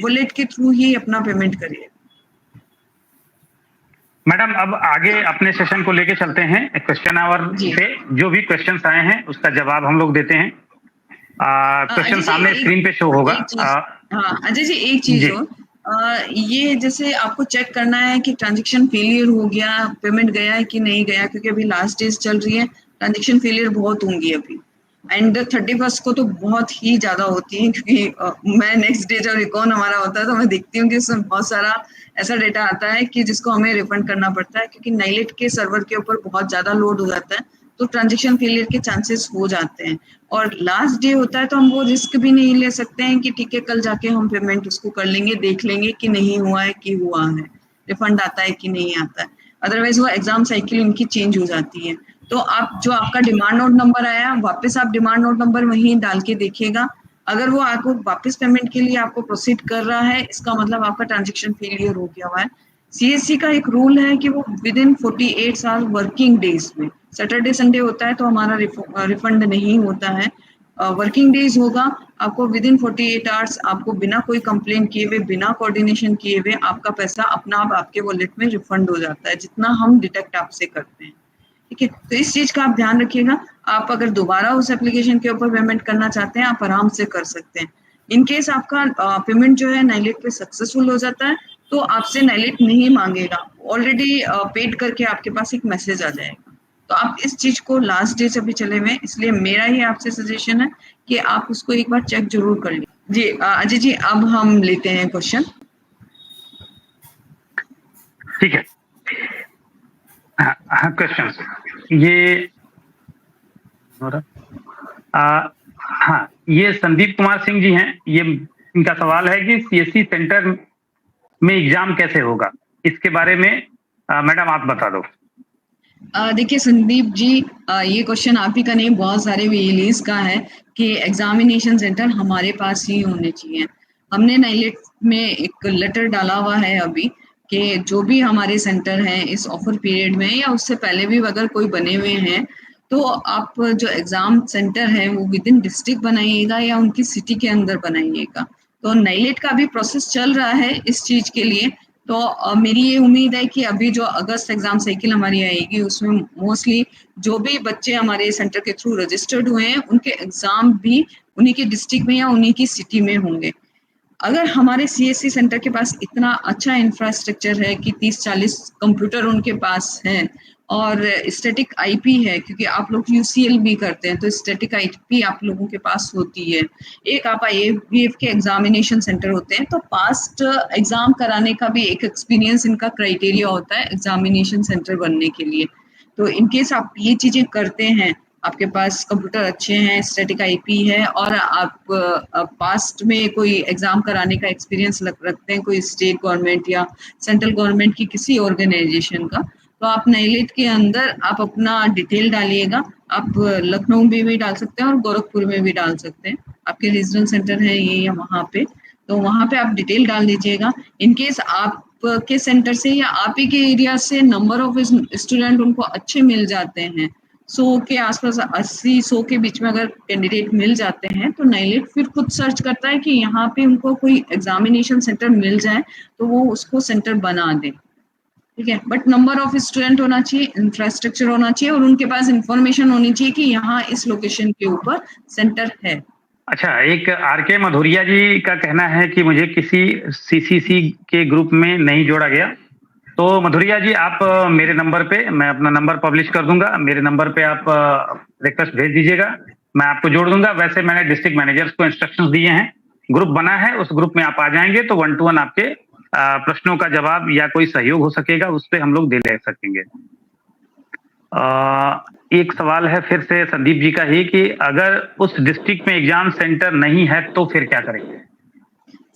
वॉलेट के थ्रू ही अपना पेमेंट करिए। मैडम, अब आगे अपने सेशन को लेके चलते हैं। क्वेश्चन आवर से जो भी क्वेश्चंस आए हैं उसका जवाब हम लोग देते हैं। क्वेश्चन सामने स्क्रीन पे शो होगा। हाँ अजय जी, एक चीज हो, ये जैसे आपको चेक करना है कि ट्रांजैक्शन फेलियर हो गया, पेमेंट गया है कि नहीं गया, क्योंकि अभी लास्ट डेज चल रही है, ट्रांजैक्शन फेलियर बहुत होंगी अभी, एंड 31 को तो बहुत ही ज्यादा होती है, क्योंकि मैं नेक्स्ट डे जब रिकॉन हमारा होता है तो मैं देखती हूँ कि उसमें बहुत सारा ऐसा डेटा आता है कि जिसको हमें रिफंड करना पड़ता है, क्योंकि नाइलेट के सर्वर के ऊपर बहुत ज्यादा लोड हो जाता है, तो ट्रांजैक्शन फेलियर के चांसेस हो जाते हैं। और लास्ट डे होता है तो हम वो रिस्क भी नहीं ले सकते हैं कि ठीक है कल जाके हम पेमेंट उसको कर लेंगे, देख लेंगे कि नहीं हुआ है कि हुआ है, रिफंड आता है कि नहीं आता है, अदरवाइज वो एग्जाम साइकिल उनकी चेंज हो जाती है। तो आप जो आपका डिमांड नोट नंबर आया, वापस आप डिमांड नोट नंबर वहीं डाल के देखिएगा। अगर वो आपको वापस पेमेंट के लिए आपको प्रोसीड कर रहा है, इसका मतलब आपका ट्रांजैक्शन फेलियर हो गया हुआ है। सीएससी का एक रूल है कि वो within 48 hour working days में, सैटरडे संडे होता है तो हमारा रिफंड नहीं होता है, वर्किंग डेज होगा, आपको विद इन 48 आवर्स आपको बिना कोई कंप्लेन किए हुए, बिना कोऑर्डिनेशन किए हुए आपका पैसा अपना आप आपके वॉलेट में रिफंड हो जाता है, जितना हम डिटेक्ट आपसे करते हैं। ठीक है, तो इस चीज का आप ध्यान रखिएगा। आप अगर दोबारा उस एप्लीकेशन के ऊपर पेमेंट करना चाहते हैं, आप आराम से कर सकते हैं। इन केस आपका पेमेंट जो है नाइलेट पे सक्सेसफुल हो जाता है, तो आपसे नाइलेट नहीं मांगेगा, ऑलरेडी पेड करके आपके पास एक मैसेज आ जाएगा। तो आप इस चीज को लास्ट डे से भी चले हुए, इसलिए मेरा ही आपसे सजेशन है कि आप उसको एक बार चेक जरूर कर लीजिए। जी अजय जी, अब हम लेते हैं क्वेश्चन। ठीक है, हाँ क्वेश्चन ये हाँ, ये संदीप कुमार सिंह जी हैं। ये इनका सवाल है कि सीएससी सेंटर में एग्जाम कैसे होगा, इसके बारे में मैडम आप बता दो। देखिए संदीप जी, ये क्वेश्चन आप ही का नहीं, बहुत सारे वीएलईज का है कि एग्जामिनेशन सेंटर हमारे पास ही होने चाहिए। हमने नाइलेट में एक लेटर डाला हुआ है अभी कि जो भी हमारे सेंटर हैं इस ऑफर पीरियड में या उससे पहले भी अगर कोई बने हुए हैं, तो आप जो एग्जाम सेंटर है वो विद इन डिस्ट्रिक्ट बनाइएगा या उनकी सिटी के अंदर बनाइएगा। तो नाइलेट का भी प्रोसेस चल रहा है इस चीज के लिए। तो मेरी ये उम्मीद है कि अभी जो अगस्त एग्जाम साइकिल हमारी आएगी उसमें मोस्टली जो भी बच्चे हमारे सेंटर के थ्रू रजिस्टर्ड हुए हैं उनके एग्जाम भी उन्हीं के डिस्ट्रिक्ट में या उन्हीं की सिटी में होंगे। अगर हमारे सीएससी सेंटर के पास इतना अच्छा इंफ्रास्ट्रक्चर है कि 30-40 कंप्यूटर उनके पास हैं और स्टैटिक आईपी है, क्योंकि आप लोग यूसीएल भी करते हैं तो स्टैटिक आईपी आप लोगों के पास होती है, एक आप आईएवीएफ के एग्जामिनेशन सेंटर होते हैं, तो पास्ट एग्जाम कराने का भी एक एक्सपीरियंस इनका क्राइटेरिया होता है एग्जामिनेशन सेंटर बनने के लिए। तो इनकेस आप ये चीजें करते हैं, आपके पास कंप्यूटर अच्छे हैं, स्टैटिक आईपी है और आप पास्ट में कोई एग्जाम कराने का एक्सपीरियंस रखते हैं कोई स्टेट गवर्नमेंट या सेंट्रल गवर्नमेंट की किसी ऑर्गेनाइजेशन का, तो आप नाइलेट के अंदर आप अपना डिटेल डालिएगा। आप लखनऊ में भी डाल सकते हैं और गोरखपुर में भी डाल सकते हैं, आपके रीजनल सेंटर है ये या वहाँ पे, तो वहाँ पे आप डिटेल डाल दीजिएगा। इनकेस आप के सेंटर से या आप ही के एरिया से नंबर ऑफ स्टूडेंट उनको अच्छे मिल जाते हैं, 100 के आसपास, 80-100 के बीच में अगर कैंडिडेट मिल जाते हैं, तो नाइलेट फिर खुद सर्च करता है कि यहाँ पे उनको कोई एग्जामिनेशन सेंटर मिल जाए तो वो उसको सेंटर बना दे। ठीक है, बट नंबर ऑफ स्टूडेंट होना चाहिए, इंफ्रास्ट्रक्चर होना चाहिए और उनके पास इंफॉर्मेशन होनी चाहिए कि यहाँ इस लोकेशन के ऊपर सेंटर है। अच्छा, एक आरके मधुरिया जी का कहना है कि मुझे किसी सीसीसी के ग्रुप में नहीं जोड़ा गया। तो मधुरिया जी, आप मेरे नंबर पे, मैं अपना नंबर पब्लिश कर दूंगा, मेरे नंबर पे आप रिक्वेस्ट भेज दीजिएगा, मैं आपको जोड़ दूंगा। वैसे मैंने डिस्ट्रिक्ट मैनेजर्स को इंस्ट्रक्शंस दिए हैं, ग्रुप बना है, उस ग्रुप में आप आ जाएंगे तो 1 to 1 आपके प्रश्नों का जवाब या कोई सहयोग हो सकेगा, उस पर हम लोग दे ले सकेंगे। एक सवाल है फिर से संदीप जी का ही कि अगर उस डिस्ट्रिक्ट में एग्जाम सेंटर नहीं है तो फिर क्या करेंगे?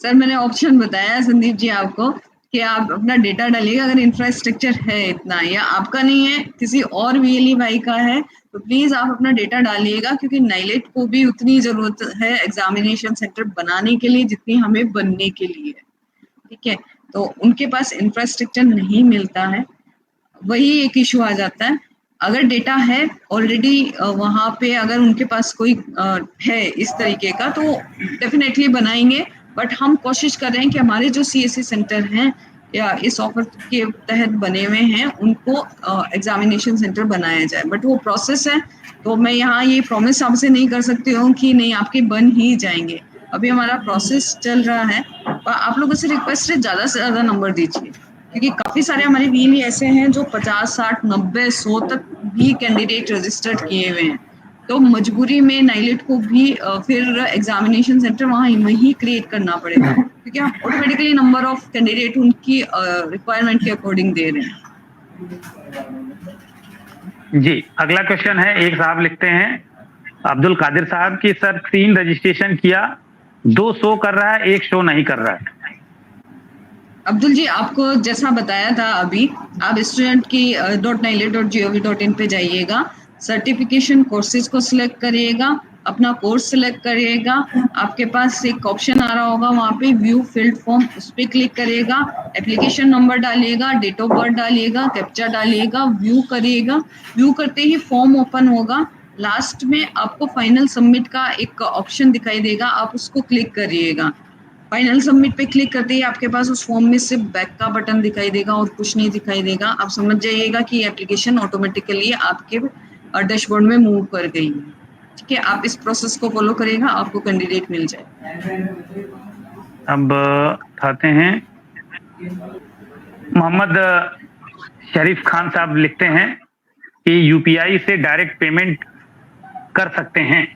सर, मैंने ऑप्शन बताया संदीप जी आपको कि आप अपना डेटा डालिएगा। अगर इंफ्रास्ट्रक्चर है इतना या आपका नहीं है, किसी और वीएलई भाई का है, तो प्लीज आप अपना डेटा डालिएगा, क्योंकि नाइलेट को भी उतनी जरूरत है एग्जामिनेशन सेंटर बनाने के लिए जितनी हमें बनने के लिए, ठीक है। तो उनके पास इंफ्रास्ट्रक्चर नहीं मिलता है, वही एक इशू आ जाता है। अगर डेटा है ऑलरेडी वहाँ पे, अगर उनके पास कोई है इस तरीके का, तो डेफिनेटली बनाएंगे। बट हम कोशिश कर रहे हैं कि हमारे जो सीएससी सेंटर हैं या इस ऑफर के तहत बने हुए हैं, उनको एग्जामिनेशन सेंटर बनाया जाए। बट वो प्रोसेस है, तो मैं यहाँ ये प्रॉमिस आपसे नहीं कर सकती हूँ कि नहीं आपके बन ही जाएंगे। अभी हमारा प्रोसेस चल रहा है। आप लोगों से रिक्वेस्ट है, ज़्यादा से ज़्यादा नंबर दीजिए, क्योंकि काफ़ी सारे हमारे वीएलई ऐसे हैं जो 50, 60, 90, 100 तक भी कैंडिडेट रजिस्टर्ड किए हुए हैं। तो मजबूरी में नाइलेट को भी फिर एग्जामिनेशन सेंटर वहीं क्रिएट करना पड़ेगा, क्योंकि हम ऑटोमेटिकली नंबर ऑफ कैंडिडेट उनकी रिक्वायरमेंट के अकॉर्डिंग दे रहे हैं। जी, अगला क्वेश्चन है, एक साहब लिखते हैं, अब्दुल कादिर साहब, कि सर 3 रजिस्ट्रेशन किया, 2 शो कर रहा है, 1 शो नहीं कर रहा है। अब्दुल जी, आपको जैसा बताया था अभी, आप स्टूडेंट की .nilet.gov.in पे जाइएगा, सर्टिफिकेशन कोर्सेज को सिलेक्ट करिएगा, अपना कोर्स सिलेक्ट करिएगा, आपके पास एक ऑप्शन आ रहा होगा वहाँ पे व्यू फील्ड फॉर्म, उस पर क्लिक करिएगा, एप्लीकेशन नंबर डालिएगा, डेट ऑफ बर्थ डालिएगा, कैप्चा डालिएगा, व्यू करिएगा। व्यू करते ही फॉर्म ओपन होगा, लास्ट में आपको फाइनल सबमिट का एक ऑप्शन दिखाई देगा, आप उसको क्लिक करिएगा। फाइनल सबमिट पे क्लिक करते ही आपके पास उस फॉर्म में सिर्फ बैक का बटन दिखाई देगा और कुछ नहीं दिखाई देगा। आप समझ जाइएगा कि एप्लीकेशन ऑटोमेटिकली आपके डैशबोर्ड में मूव कर गई है, ठीक है। आप इस प्रोसेस को फॉलो करिएगा, आपको कैंडिडेट मिल जाए। अब आते हैं, मोहम्मद शरीफ खान साहब लिखते हैं कि यूपीआई से डायरेक्ट पेमेंट कर सकते हैं।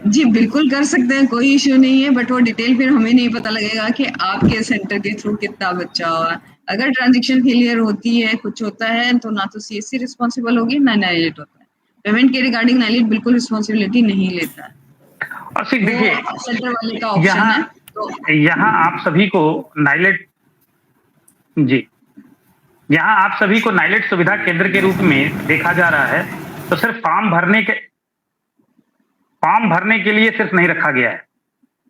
जी बिल्कुल कर सकते हैं, कोई इश्यू नहीं है, बट वो डिटेल फिर हमें नहीं पता लगेगा कि आपके सेंटर के थ्रू कितना बच्चा हुआ। अगर ट्रांजैक्शन फेलियर होती है, कुछ होता है, तो ना तो सीएससी रिस्पॉन्सिबल होगी ना नाइलेट होता है। पेमेंट के रिगार्डिंग नाइलेट बिल्कुल रिस्पॉन्सिबिलिटी नहीं लेता है, और सिर्फ देखिए, सेंटर वाले का ऑप्शन है। तो यहाँ आप सभी को नाइलेट, जी, यहाँ आप सभी को नाइलेट सुविधा केंद्र के रूप में देखा जा रहा है, तो सिर्फ फॉर्म भरने के लिए सिर्फ नहीं रखा गया है,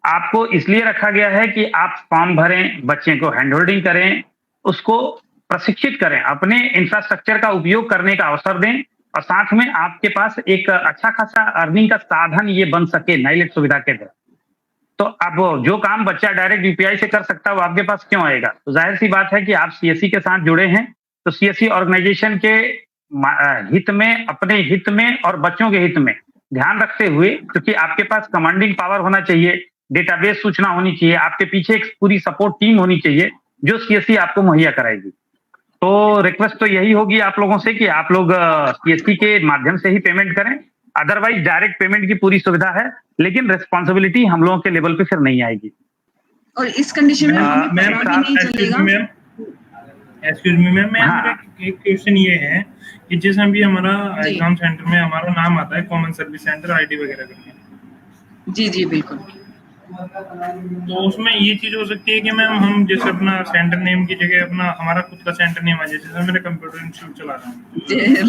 आपको इसलिए रखा गया है कि आप फॉर्म भरें, बच्चे को हैंड होल्डिंग करें, उसको प्रशिक्षित करें, अपने इंफ्रास्ट्रक्चर का उपयोग करने का अवसर दें, और साथ में आपके पास एक अच्छा खासा अर्निंग का साधन ये बन सके नाइलेट सुविधा केंद्र। तो अब जो काम बच्चा डायरेक्ट यूपीआई से कर सकता है वो आपके पास क्यों आएगा? तो जाहिर सी बात है कि आप सीएससी के साथ जुड़े हैं, तो सीएससी ऑर्गेनाइजेशन के हित में, अपने हित में और बच्चों के हित में ध्यान रखते हुए, क्योंकि आपके पास कमांडिंग पावर होना चाहिए, डेटाबेस सूचना होनी चाहिए, आपके पीछे एक पूरी सपोर्ट टीम होनी चाहिए जो सीएससी आपको मुहैया कराएगी। तो रिक्वेस्ट तो यही होगी आप लोगों से कि आप लोग सीएससी के माध्यम से ही पेमेंट करें, अदरवाइज डायरेक्ट पेमेंट की पूरी सुविधा है, लेकिन रिस्पॉन्सिबिलिटी हम लोगों के लेवल पे फिर नहीं आएगी। और इस कंडीशन में एक्सक्यूज मी मैम, मेरा एक क्वेश्चन ये है कि जैसे अभी हमारा एग्जाम सेंटर में हमारा नाम आता है कॉमन सर्विस सेंटर आईडी वगैरह करके। जी जी बिल्कुल। तो उसमें ये चीज हो सकती है कि मैम हम जैसे अपना सेंटर नेम की जगह अपना हमारा खुद का सेंटर नेम आ जाए, जैसे मेरे कंप्यूटर इंस्टीट्यूट चला रहा हूँ,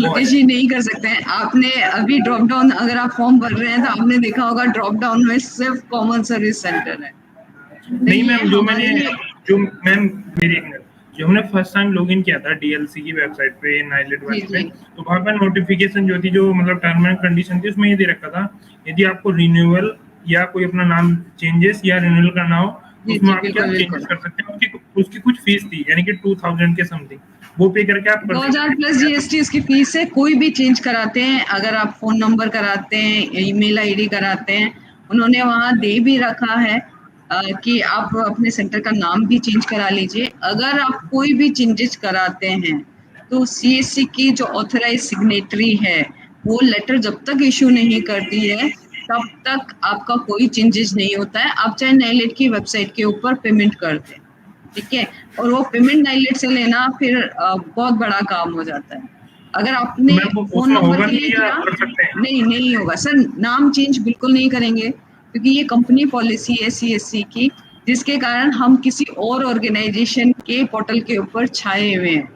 लोकेशन नहीं कर सकते हैं। आपने अभी ड्रॉप डाउन, अगर आप फॉर्म भर रहे हैं तो आपने देखा होगा ड्रॉप डाउन में सिर्फ कॉमन सर्विस सेंटर है। नहीं मैम, जो हमने फर्स्ट टाइम लॉगिन किया था डीएलसी की वेबसाइट पे, नाइलेट वेबसाइट पे, तो वहाँ पर नोटिफिकेशन जो थी, जो मतलब टर्म एंड कंडीशन थी, उसमें ये दे रखा था यदि आपको रिन्यूअल या कोई अपना नाम चेंजेस या रिन्यूअल करना हो जी उसमें जी आप क्या बिल्कुल चेंजेस बिल्कुल। कर सकते हैं। उसकी कुछ फीस थी, यानी कि 2000 के समथिंग, वो पे करके आप कर 2000 प्लस सकते हैं। जीएसटी इसकी फीस है। कोई भी चेंज कराते हैं, अगर आप फोन नंबर कराते हैं, ईमेल आईडी कराते हैं, उन्होंने वहाँ दे भी रखा है कि आप अपने सेंटर का नाम भी चेंज करा लीजिए। अगर आप कोई भी चेंजेस कराते हैं तो सीएससी की जो ऑथराइज सिग्नेटरी है वो लेटर जब तक इशू नहीं करती है तब तक आपका कोई चेंजेस नहीं होता है। आप चाहे नाइलेट की वेबसाइट के ऊपर पेमेंट कर दें, ठीक है, और वो पेमेंट नाइलेट से लेना फिर बहुत बड़ा काम हो जाता है। अगर आपने मैम वो फोन उसमें नंबर होगा के लिए नहीं या किया, कर सकते हैं? नहीं नहीं होगा सर, नाम चेंज बिल्कुल नहीं करेंगे क्योंकि ये कंपनी पॉलिसी है सीएससी की, जिसके कारण हम किसी और ऑर्गेनाइजेशन के पोर्टल के ऊपर छाए हुए हैं।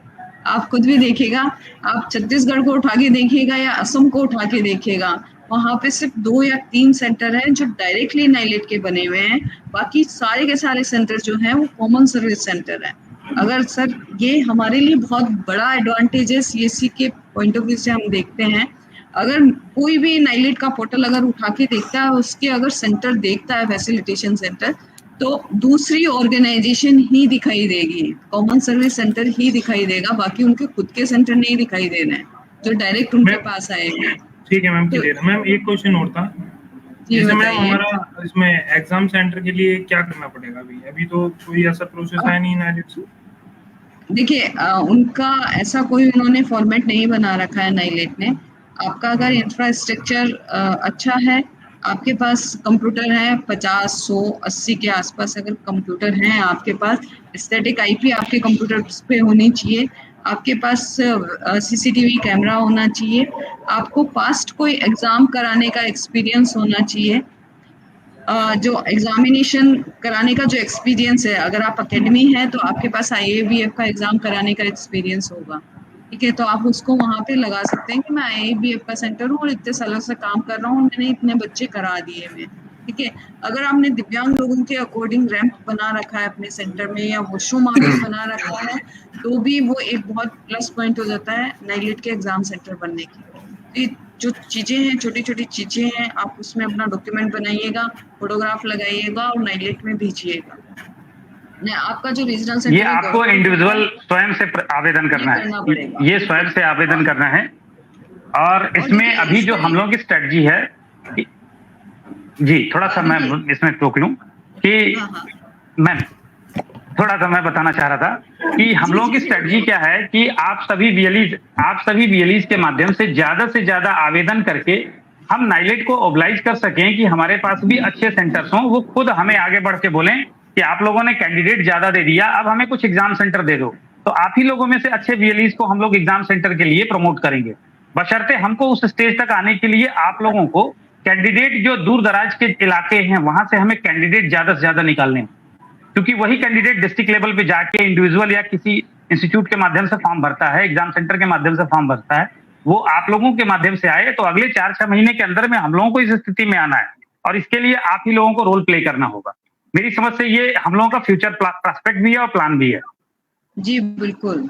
आप खुद भी देखिएगा, आप छत्तीसगढ़ को उठा के देखिएगा या असम को उठा के देखिएगा, वहां पे सिर्फ 2 या 3 सेंटर हैं जो डायरेक्टली नाइलेट के बने हुए हैं। बाकी सारे के सारे सेंटर जो हैं वो कॉमन सर्विस सेंटर हैं। अगर सर ये हमारे लिए बहुत बड़ा एडवांटेज है सीएससी के पॉइंट ऑफ व्यू से हम देखते हैं। अगर कोई भी नाइलेट का पोर्टल अगर उठा के देखता है, उसके अगर सेंटर देखता है फैसिलिटेशन सेंटर, तो दूसरी ऑर्गेनाइजेशन ही दिखाई देगी, कॉमन सर्विस सेंटर ही दिखाई देगा, बाकी उनके खुद के सेंटर नहीं दिखाई दे रहे हैं जो डायरेक्ट उनके मैम पास आएंगे। ठीक है मैम, तो क्लियर है। मैम एक क्वेश्चन और था, जी जैसे मैम बताइए। हमारा इसमें एग्जाम सेंटर के लिए क्या करना पड़ेगा? अभी अभी तो कोई ऐसा प्रोसेस है नहीं नाइलेट से। देखिए उनका ऐसा कोई उन्होंने फॉर्मेट नहीं बना रखा है नाइलेट ने। आपका अगर इंफ्रास्ट्रक्चर अच्छा है, आपके पास कंप्यूटर है 50 100 80 के आसपास अगर कंप्यूटर हैं आपके पास, स्टैटिक आईपी आपके कंप्यूटर पे होनी चाहिए, आपके पास सीसीटीवी कैमरा होना चाहिए, आपको पास्ट कोई एग्जाम कराने का एक्सपीरियंस होना चाहिए। जो एग्जामिनेशन कराने का जो एक्सपीरियंस है, अगर आप अकेडमी है तो आपके पास आईएबीएफ का एग्जाम कराने का एक्सपीरियंस होगा, ठीक है, तो आप उसको वहां पे लगा सकते हैं कि मैं आईएबीएफ का सेंटर हूँ और इतने सालों से काम कर रहा हूँ, मैंने इतने बच्चे करा दिए मैं, ठीक है। अगर आपने दिव्यांग लोगों के अकॉर्डिंग रैंप बना रखा है अपने सेंटर में या वॉशरूम आपने बना रखा है, तो भी वो एक बहुत प्लस पॉइंट हो जाता है नाइलेट के एग्जाम सेंटर बनने की। ये जो चीजें हैं, छोटी छोटी चीजें हैं, आप उसमें अपना डॉक्यूमेंट बनाइएगा, फोटोग्राफ लगाइएगा और नाइलेट में भेजिएगा। आपका जो रीजनल सेंटर ये आपको इंडिविजुअल स्वयं से आवेदन करना करना है, पड़ेगा। ये स्वयं से आवेदन करना है। और इसमें देखिए, अभी इस जो हम लोगों की स्ट्रेटजी है जी, थोड़ा सा मैं इसमें टोक लूं कि हाँ हाँ मैम थोड़ा सा मैं बताना चाह रहा था कि हम लोगों की स्ट्रेटजी क्या है कि आप सभी बीएलईज के माध्यम से ज्यादा आवेदन करके हम नाइलेट को ओबलाइज कर सकें कि हमारे पास भी अच्छे सेंटर्स हों, वो खुद हमें आगे बढ़ के बोलें कि आप लोगों ने कैंडिडेट ज्यादा दे दिया, अब हमें कुछ एग्जाम सेंटर दे दो, तो आप ही लोगों में से अच्छे बीएलईज को हम लोग एग्जाम सेंटर के लिए प्रमोट करेंगे। बशर्ते हमको उस स्टेज तक आने के लिए आप लोगों को कैंडिडेट जो दूर दराज के इलाके हैं वहां से हमें कैंडिडेट ज्यादा से ज्यादा निकालने हैं, क्योंकि वही कैंडिडेट डिस्ट्रिक्ट लेवल पे जाके इंडिविजुअल या किसी इंस्टीट्यूट के माध्यम से फॉर्म भरता है, एग्जाम सेंटर के माध्यम से फॉर्म भरता है, वो आप लोगों के माध्यम से आए, तो अगले 4-6 महीने के अंदर में हम लोगों को इस स्थिति में आना है और इसके लिए आप ही लोगों को रोल प्ले करना होगा। मेरी समझ से ये हम लोगों का फ्यूचर प्रोस्पेक्ट भी है और प्लान भी है। जी बिल्कुल,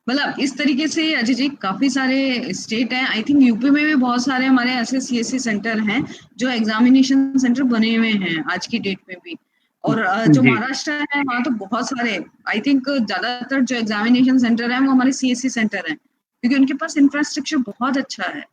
मतलब इस तरीके से अजय जी काफी सारे स्टेट हैं, आई थिंक यूपी में भी बहुत सारे हमारे ऐसे सीएससी सेंटर हैं जो एग्जामिनेशन सेंटर बने हुए हैं आज की डेट में भी, और जो महाराष्ट्र है वहाँ तो बहुत सारे, आई थिंक ज्यादातर जो एग्जामिनेशन सेंटर है वो हमारे सीएससी सेंटर हैं क्योंकि उनके पास इंफ्रास्ट्रक्चर बहुत अच्छा है।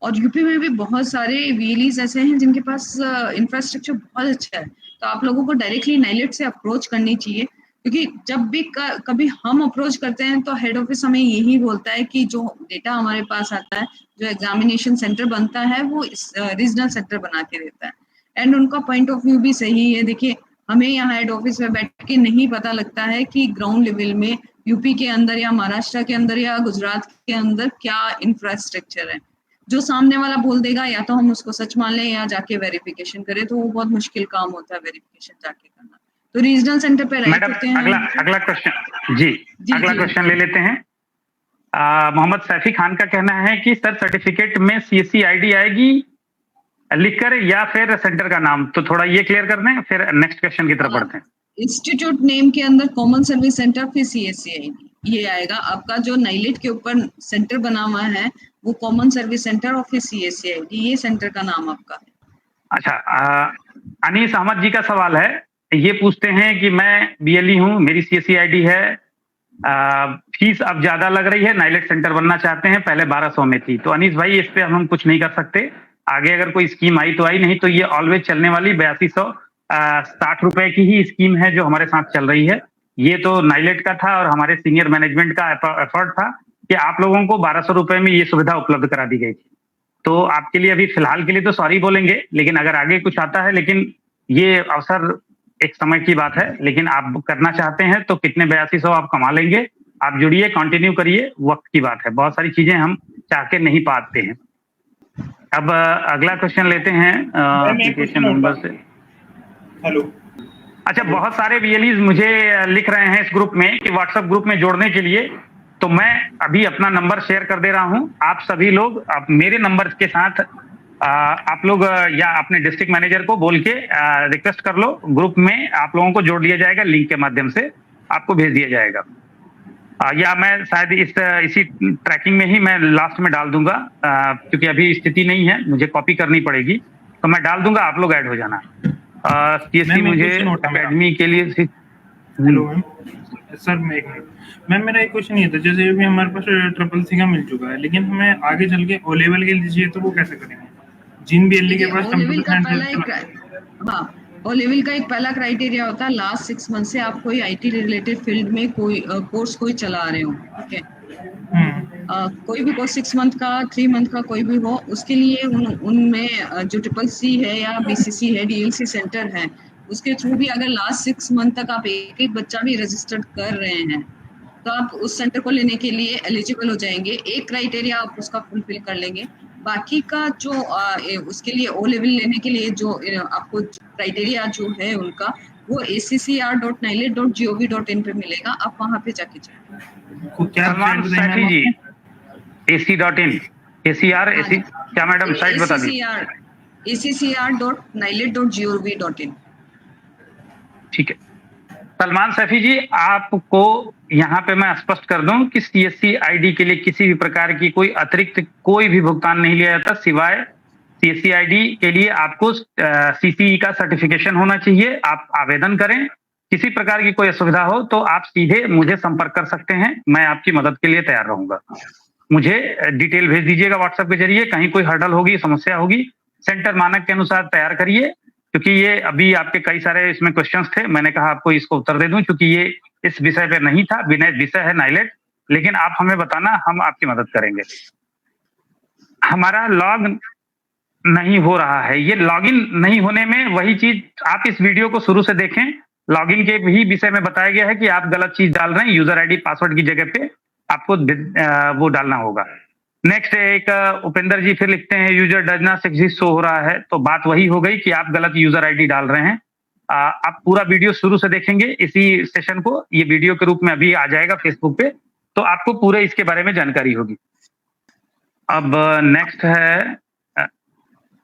और यूपी में भी बहुत सारे वीएलईज ऐसे हैं जिनके पास इंफ्रास्ट्रक्चर बहुत अच्छा है, तो आप लोगों को डायरेक्टली नाइलेट से अप्रोच करनी चाहिए, क्योंकि जब भी कभी हम अप्रोच करते हैं तो हेड ऑफिस हमें यही बोलता है कि जो डेटा हमारे पास आता है, जो एग्जामिनेशन सेंटर बनता है वो रीजनल सेंटर बना के देता है, एंड उनका पॉइंट ऑफ व्यू भी सही है। देखिए हमें यहाँ हेड ऑफिस में बैठ के नहीं पता लगता है कि ग्राउंड लेवल में यूपी के अंदर या महाराष्ट्र के अंदर या गुजरात के अंदर क्या इंफ्रास्ट्रक्चर है। जो सामने वाला बोल देगा या तो हम उसको सच मान लें या जाके वेरिफिकेशन करें, तो वो बहुत मुश्किल काम होता है वेरिफिकेशन जाके करना। तो रीजनल सेंटर पे राइट होते हैं। अगला क्वेश्चन जी, अगला क्वेश्चन ले लेते हैं। मोहम्मद सैफी खान का कहना है कि सर सर्टिफिकेट में सीएससी आईडी आएगी लिखकर या फिर सेंटर का नाम, तो थोड़ा ये क्लियर कर दें, फिर नेक्स्ट क्वेश्चन की तरफ बढ़ते हैं। इंस्टीट्यूट नेम के अंदर कॉमन सर्विस सेंटर फिर सीएससी आईडी ये आएगा। आपका जो नाइलेट के ऊपर सेंटर बना हुआ है वो कॉमन सर्विस सेंटर और फिर सीएससी आईडी, ये सेंटर का नाम आपका है। अच्छा, अनीस अहमद जी का सवाल है, ये पूछते हैं कि मैं बीएलई हूँ, मेरी सीएससी आईडी है, फीस अब ज्यादा लग रही है, नाइलेट सेंटर बनना चाहते हैं, पहले 1200 में थी। तो अनीस भाई इस पे हम कुछ नहीं कर सकते, आगे अगर कोई स्कीम आई तो आई, नहीं तो ये ऑलवेज चलने वाली 8260 रुपए की ही स्कीम है जो हमारे साथ चल रही है। ये तो नाइलेट का था और हमारे सीनियर मैनेजमेंट का एफर्ट था कि आप लोगों को 1200 रुपए में ये सुविधा उपलब्ध करा दी गई थी। तो आपके लिए अभी फिलहाल के लिए तो सॉरी बोलेंगे, लेकिन अगर आगे कुछ आता है, लेकिन ये अवसर एक समय की बात है, लेकिन आप करना चाहते हैं तो कितने 8200 आप कमा लेंगे। आप जुड़िए, कंटिन्यू करिए, वक्त की बात है, बहुत सारी चीजें हम चाह के नहीं पाते हैं। अब अगला क्वेश्चन लेते हैं एप्लीकेशन नंबर से। हेलो। अच्छा, बहुत सारे बीएलईज मुझे लिख रहे हैं इस ग्रुप में कि व्हाट्सएप ग्रुप में जोड़ने के लिए, तो मैं अभी अपना नंबर शेयर कर दे रहा हूं। आप सभी लोग आप मेरे नंबर के साथ आप लोग या अपने डिस्ट्रिक्ट मैनेजर को बोल के रिक्वेस्ट कर लो, ग्रुप में आप लोगों को जोड़ दिया जाएगा, लिंक के माध्यम से आपको भेज दिया जाएगा। या मैं शायद इसी ट्रैकिंग में ही मैं लास्ट में डाल दूंगा, क्योंकि अभी स्थिति नहीं है, मुझे कॉपी करनी पड़ेगी, तो मैं डाल दूंगा, आप लोग ऐड हो जाना। सीएससी मुझे एकेडमी के लिए। हेलो मैम, सर मैं एक मिनट मैम, मेरा एक क्वेश्चन ये था, जैसे अभी हमारे पास ट्रिपल सी का मिल चुका है, लेकिन हमें आगे चल के ओ लेवल के लिए चाहिए, तो वो कैसे करेंगे? जिन बीएलई के पास कंप्यूटर साइंस, हाँ, ओ लेवल का एक पहला क्राइटेरिया होता है लास्ट 6 मंथ से आप कोई आईटी रिलेटेड फील्ड में कोई कोर्स कोई चला रहे हो, ठीक है। कोई भी कोर्स 6 मंथ का, 3 मंथ का कोई भी हो, उसके लिए उनमें जो ट्रिपल सी है या बीसीसी है, डीएलसी सेंटर है, उसके थ्रू भी अगर लास्ट 6 मंथ तक आप एक बच्चा भी रजिस्टर्ड कर रहे हैं तो आप उस सेंटर को लेने के लिए एलिजिबल हो जाएंगे। एक क्राइटेरिया आप उसका फुलफिल कर लेंगे, बाकी का जो उसके लिए ओ लेवल लेने के लिए जो आपको क्राइटेरिया जो है उनका, वो accr.nilet.gov.in पे मिलेगा, आप वहां पे जाके सैफी जी ac.in ACR क्या मैडम साइट बता दी? accr.nilet.gov.in। ठीक है सलमान सैफी जी, आपको यहाँ पे मैं स्पष्ट कर दूं कि सीएससी आईडी के लिए किसी भी प्रकार की कोई अतिरिक्त कोई भी भुगतान नहीं लिया जाता, सिवाय सीएससी आईडी के लिए आपको सीसीई का सर्टिफिकेशन होना चाहिए। आप आवेदन करें, किसी प्रकार की कोई असुविधा हो तो आप सीधे मुझे संपर्क कर सकते हैं, मैं आपकी मदद के लिए तैयार रहूंगा। मुझे डिटेल भेज दीजिएगा व्हाट्सएप के जरिए, कहीं कोई हर्डल होगी, समस्या होगी, सेंटर मानक के अनुसार तैयार करिए, क्योंकि ये अभी आपके कई सारे इसमें क्वेश्चंस थे, मैंने कहा आपको इसको उत्तर दे दूं, क्योंकि ये इस विषय पे नहीं था, विषय है नाइलेट, लेकिन आप हमें बताना, हम आपकी मदद करेंगे। हमारा लॉग नहीं हो रहा है, ये लॉगिन नहीं होने में वही चीज, आप इस वीडियो को शुरू से देखें, लॉगिन के भी विषय में बताया गया है कि आप गलत चीज डाल रहे हैं, यूजर आईडी पासवर्ड की जगह पे आपको वो डालना होगा। नेक्स्ट एक उपेंद्र जी फिर लिखते हैं user does not exist show हो रहा है, तो बात वही हो गई कि आप गलत यूजर आईडी डाल रहे हैं। आप पूरा वीडियो शुरू से देखेंगे इसी सेशन को, ये वीडियो के रूप में अभी आ जाएगा फेसबुक पे, तो आपको पूरे इसके बारे में जानकारी होगी। अब नेक्स्ट है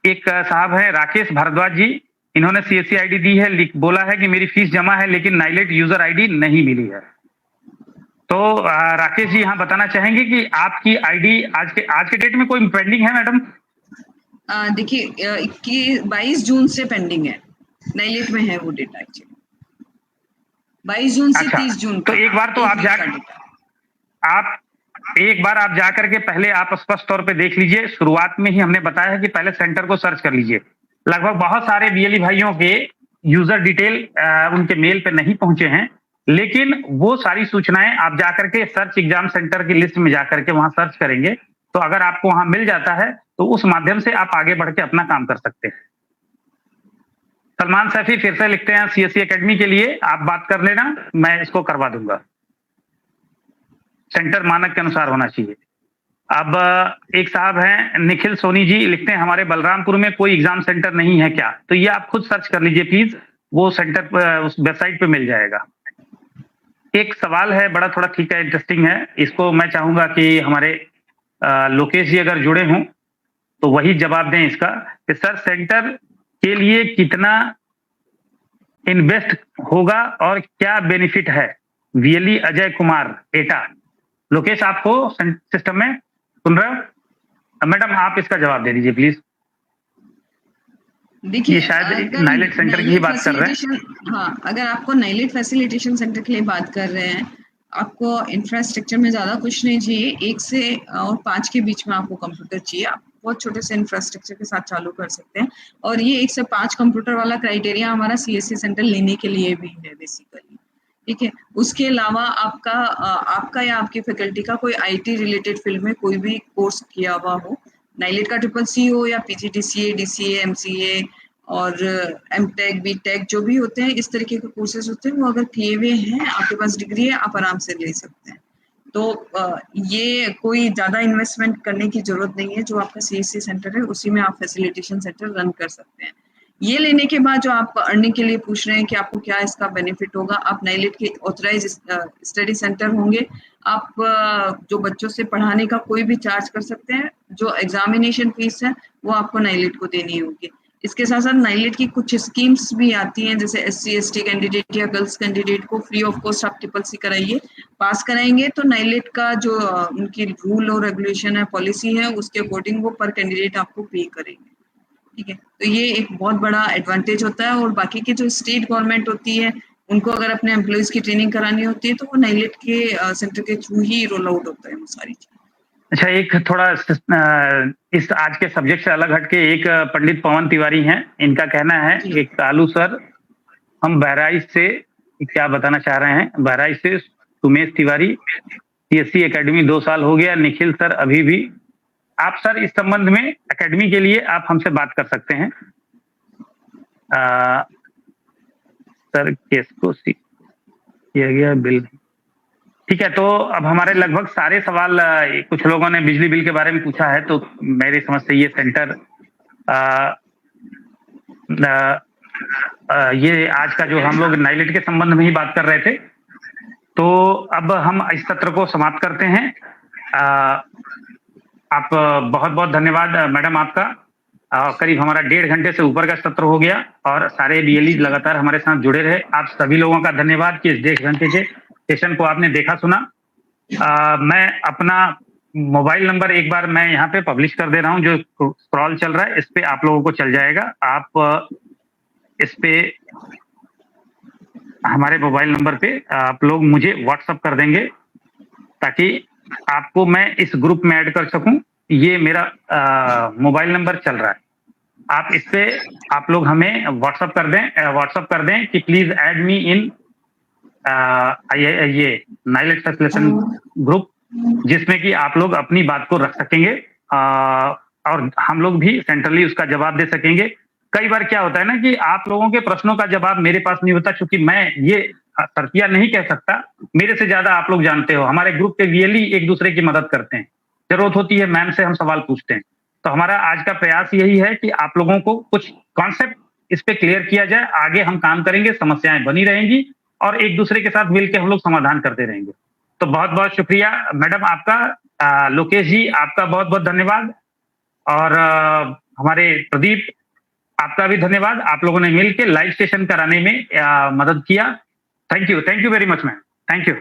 एक साहब है राकेश भारद्वाज जी, इन्होंने सीएससी आईडी दी है, बोला है कि मेरी फीस जमा है लेकिन नाइलेट यूजर आईडी नहीं मिली है। तो राकेश जी यहाँ बताना चाहेंगे कि आपकी आईडी आज के डेट में कोई पेंडिंग है मैडम? देखिए 22 जून से पेंडिंग है, नाइलेट में है वो डेटा एक्चुअली 22 जून से 30 जून तो एक बार तो आप जा करके पहले आप स्पष्ट तौर पे देख लीजिए। शुरुआत में ही हमने बताया है कि पहले सेंटर को सर्च कर लीजिए। लगभग बहुत सारे बीएलई भाइयों के यूजर डिटेल उनके मेल पे नहीं पहुंचे हैं, लेकिन वो सारी सूचनाएं आप जाकर के सर्च एग्जाम सेंटर की लिस्ट में जाकर के वहां सर्च करेंगे, तो अगर आपको वहां मिल जाता है तो उस माध्यम से आप आगे बढ़ के अपना काम कर सकते हैं। सलमान सैफी फिर से लिखते हैं सीएससी एकेडमी के लिए आप बात कर लेना, मैं इसको करवा दूंगा, सेंटर मानक के अनुसार होना चाहिए। अब एक साहब हैं निखिल सोनी जी, लिखते हैं हमारे बलरामपुर में कोई एग्जाम सेंटर नहीं है क्या? तो ये आप खुद सर्च कर लीजिए प्लीज, वो सेंटर उस वेबसाइट पे मिल जाएगा। एक सवाल है बड़ा थोड़ा ठीक है, इंटरेस्टिंग है, इसको मैं चाहूंगा कि हमारे लोकेश जी अगर जुड़े हों तो वही जवाब दें इसका कि सर सेंटर के लिए कितना इन्वेस्ट होगा और क्या बेनिफिट है? वीएलई अजय कुमार एटा। लोकेश आपको सिस्टम में सुन रहे हो? मैडम आप इसका जवाब दे दीजिए प्लीज। देखिए, ये शायद अगर नाइलेट सेंटर की ही बात कर रहे हैं। हाँ, अगर आपको नाइलेट फैसिलिटेशन सेंटर के लिए बात कर रहे हैं, आपको इंफ्रास्ट्रक्चर में ज़्यादा कुछ नहीं चाहिए। 1 से और 5 के बीच में आपको कंप्यूटर चाहिए। आप बहुत छोटे से इंफ्रास्ट्रक्चर के साथ चालू कर सकते हैं और ये 1 से 5 कंप्यूटर वाला क्राइटेरिया हमारा सीएससी सेंटर लेने के लिए भी है बेसिकली, ठीक है? उसके अलावा आपका या आपकी फैकल्टी का कोई आईटी रिलेटेड फील्ड में कोई भी कोर्स किया हुआ हो, नाइलेट का ट्रिपल सी हो या पीजीडीसीए, डीसीए, एमसीए और एमटेक, बीटेक जो भी होते हैं, इस तरीके के कोर्सेज होते हैं, वो अगर किए हुए हैं, आपके पास डिग्री है, आप आराम से ले सकते हैं। तो ये कोई ज़्यादा इन्वेस्टमेंट करने की ज़रूरत नहीं है। जो आपका सीएससी सेंटर है, उसी में आप फैसिलिटेशन सेंटर रन कर सकते हैं। ये लेने के बाद जो आप अर्निंग के लिए पूछ रहे हैं कि आपको क्या इसका बेनिफिट होगा, आप नाइलेट के ऑथराइज स्टडी सेंटर होंगे। आप जो बच्चों से पढ़ाने का कोई भी चार्ज कर सकते हैं। जो एग्जामिनेशन फीस है, वो आपको नाइलेट को देनी होगी। इसके साथ साथ नाइलेट की कुछ स्कीम्स भी आती हैं, जैसे SC/ST कैंडिडेट या गर्ल्स कैंडिडेट को फ्री ऑफ कॉस्ट आप ट्रिपल सी कराइए। पास कराएंगे तो नाइलेट का जो उनकी रूल और रेगुलेशन है, पॉलिसी है, उसके अकॉर्डिंग वो पर कैंडिडेट आपको पे करेंगे, ठीक है? तो ये एक बहुत बड़ा एडवांटेज होता है। और बाकी की जो स्टेट गवर्नमेंट होती है, उनको अगर अपने एम्प्लॉइज की ट्रेनिंग करानी होती है, तो वो नाइलेट के सेंटर के थ्रू ही रोल आउट होता है वो सारी चीज़। अच्छा, एक थोड़ा इस आज के सब्जेक्ट से अलग हटके एक पंडित पवन तिवारी हैं, इनका कहना है कि कालू सर, हम बहराइच से क्या बताना चाह रहे हैं, बहराइच से सुमेश तिवारी, सीएससी एकेडमी 2 साल हो गया, निखिल सर अभी भी। आप सर इस संबंध में एकेडमी के लिए आप हमसे बात कर सकते हैं। सर केस को किया गया बिल, ठीक है। तो अब हमारे लगभग सारे सवाल, कुछ लोगों ने बिजली बिल के बारे में पूछा है, तो मेरी समझ से ये सेंटर ये आज का जो हम लोग नाइलेट के संबंध में ही बात कर रहे थे, तो अब हम इस सत्र को समाप्त करते हैं। आप बहुत बहुत धन्यवाद मैडम आपका। करीब हमारा 1.5 घंटे से ऊपर का सत्र हो गया और सारे बीएलई लगातार हमारे साथ जुड़े रहे। आप सभी लोगों का धन्यवाद कि इस 1.5 घंटे के सेशन को आपने देखा सुना। मैं अपना मोबाइल नंबर एक बार मैं यहाँ पे पब्लिश कर दे रहा हूँ, जो स्क्रॉल चल रहा है इस पे आप लोगों को चल जाएगा। आप इस पे हमारे मोबाइल नंबर पे आप लोग मुझे व्हाट्सअप कर देंगे ताकि आपको मैं इस ग्रुप में ऐड कर सकूं। ये मेरा मोबाइल नंबर चल रहा है, आप इस पे आप लोग हमें व्हाट्सअप कर दें कि प्लीज ऐड मी इन ये नाइलेट फैसिलिटेशन ग्रुप, जिसमें कि आप लोग अपनी बात को रख सकेंगे और हम लोग भी सेंट्रली उसका जवाब दे सकेंगे। कई बार क्या होता है ना कि आप लोगों के प्रश्नों का जवाब मेरे पास नहीं होता, क्योंकि मैं ये शर्तिया नहीं कह सकता, मेरे से ज्यादा आप लोग जानते हो। हमारे ग्रुप के वीएलई एक दूसरे की मदद करते हैं, जरूरत होती है मैम से हम सवाल पूछते हैं। तो हमारा आज का प्रयास यही है कि आप लोगों को कुछ कॉन्सेप्ट इस पे क्लियर किया जाए। आगे हम काम करेंगे, समस्याएं बनी रहेंगी और एक दूसरे के साथ मिलकर हम लोग समाधान करते रहेंगे। तो बहुत बहुत शुक्रिया मैडम आपका। लोकेश जी आपका बहुत बहुत धन्यवाद और हमारे प्रदीप आपका भी धन्यवाद। आप लोगों ने मिलकर लाइव सेशन कराने में मदद किया। Thank you very much ma'am, thank you.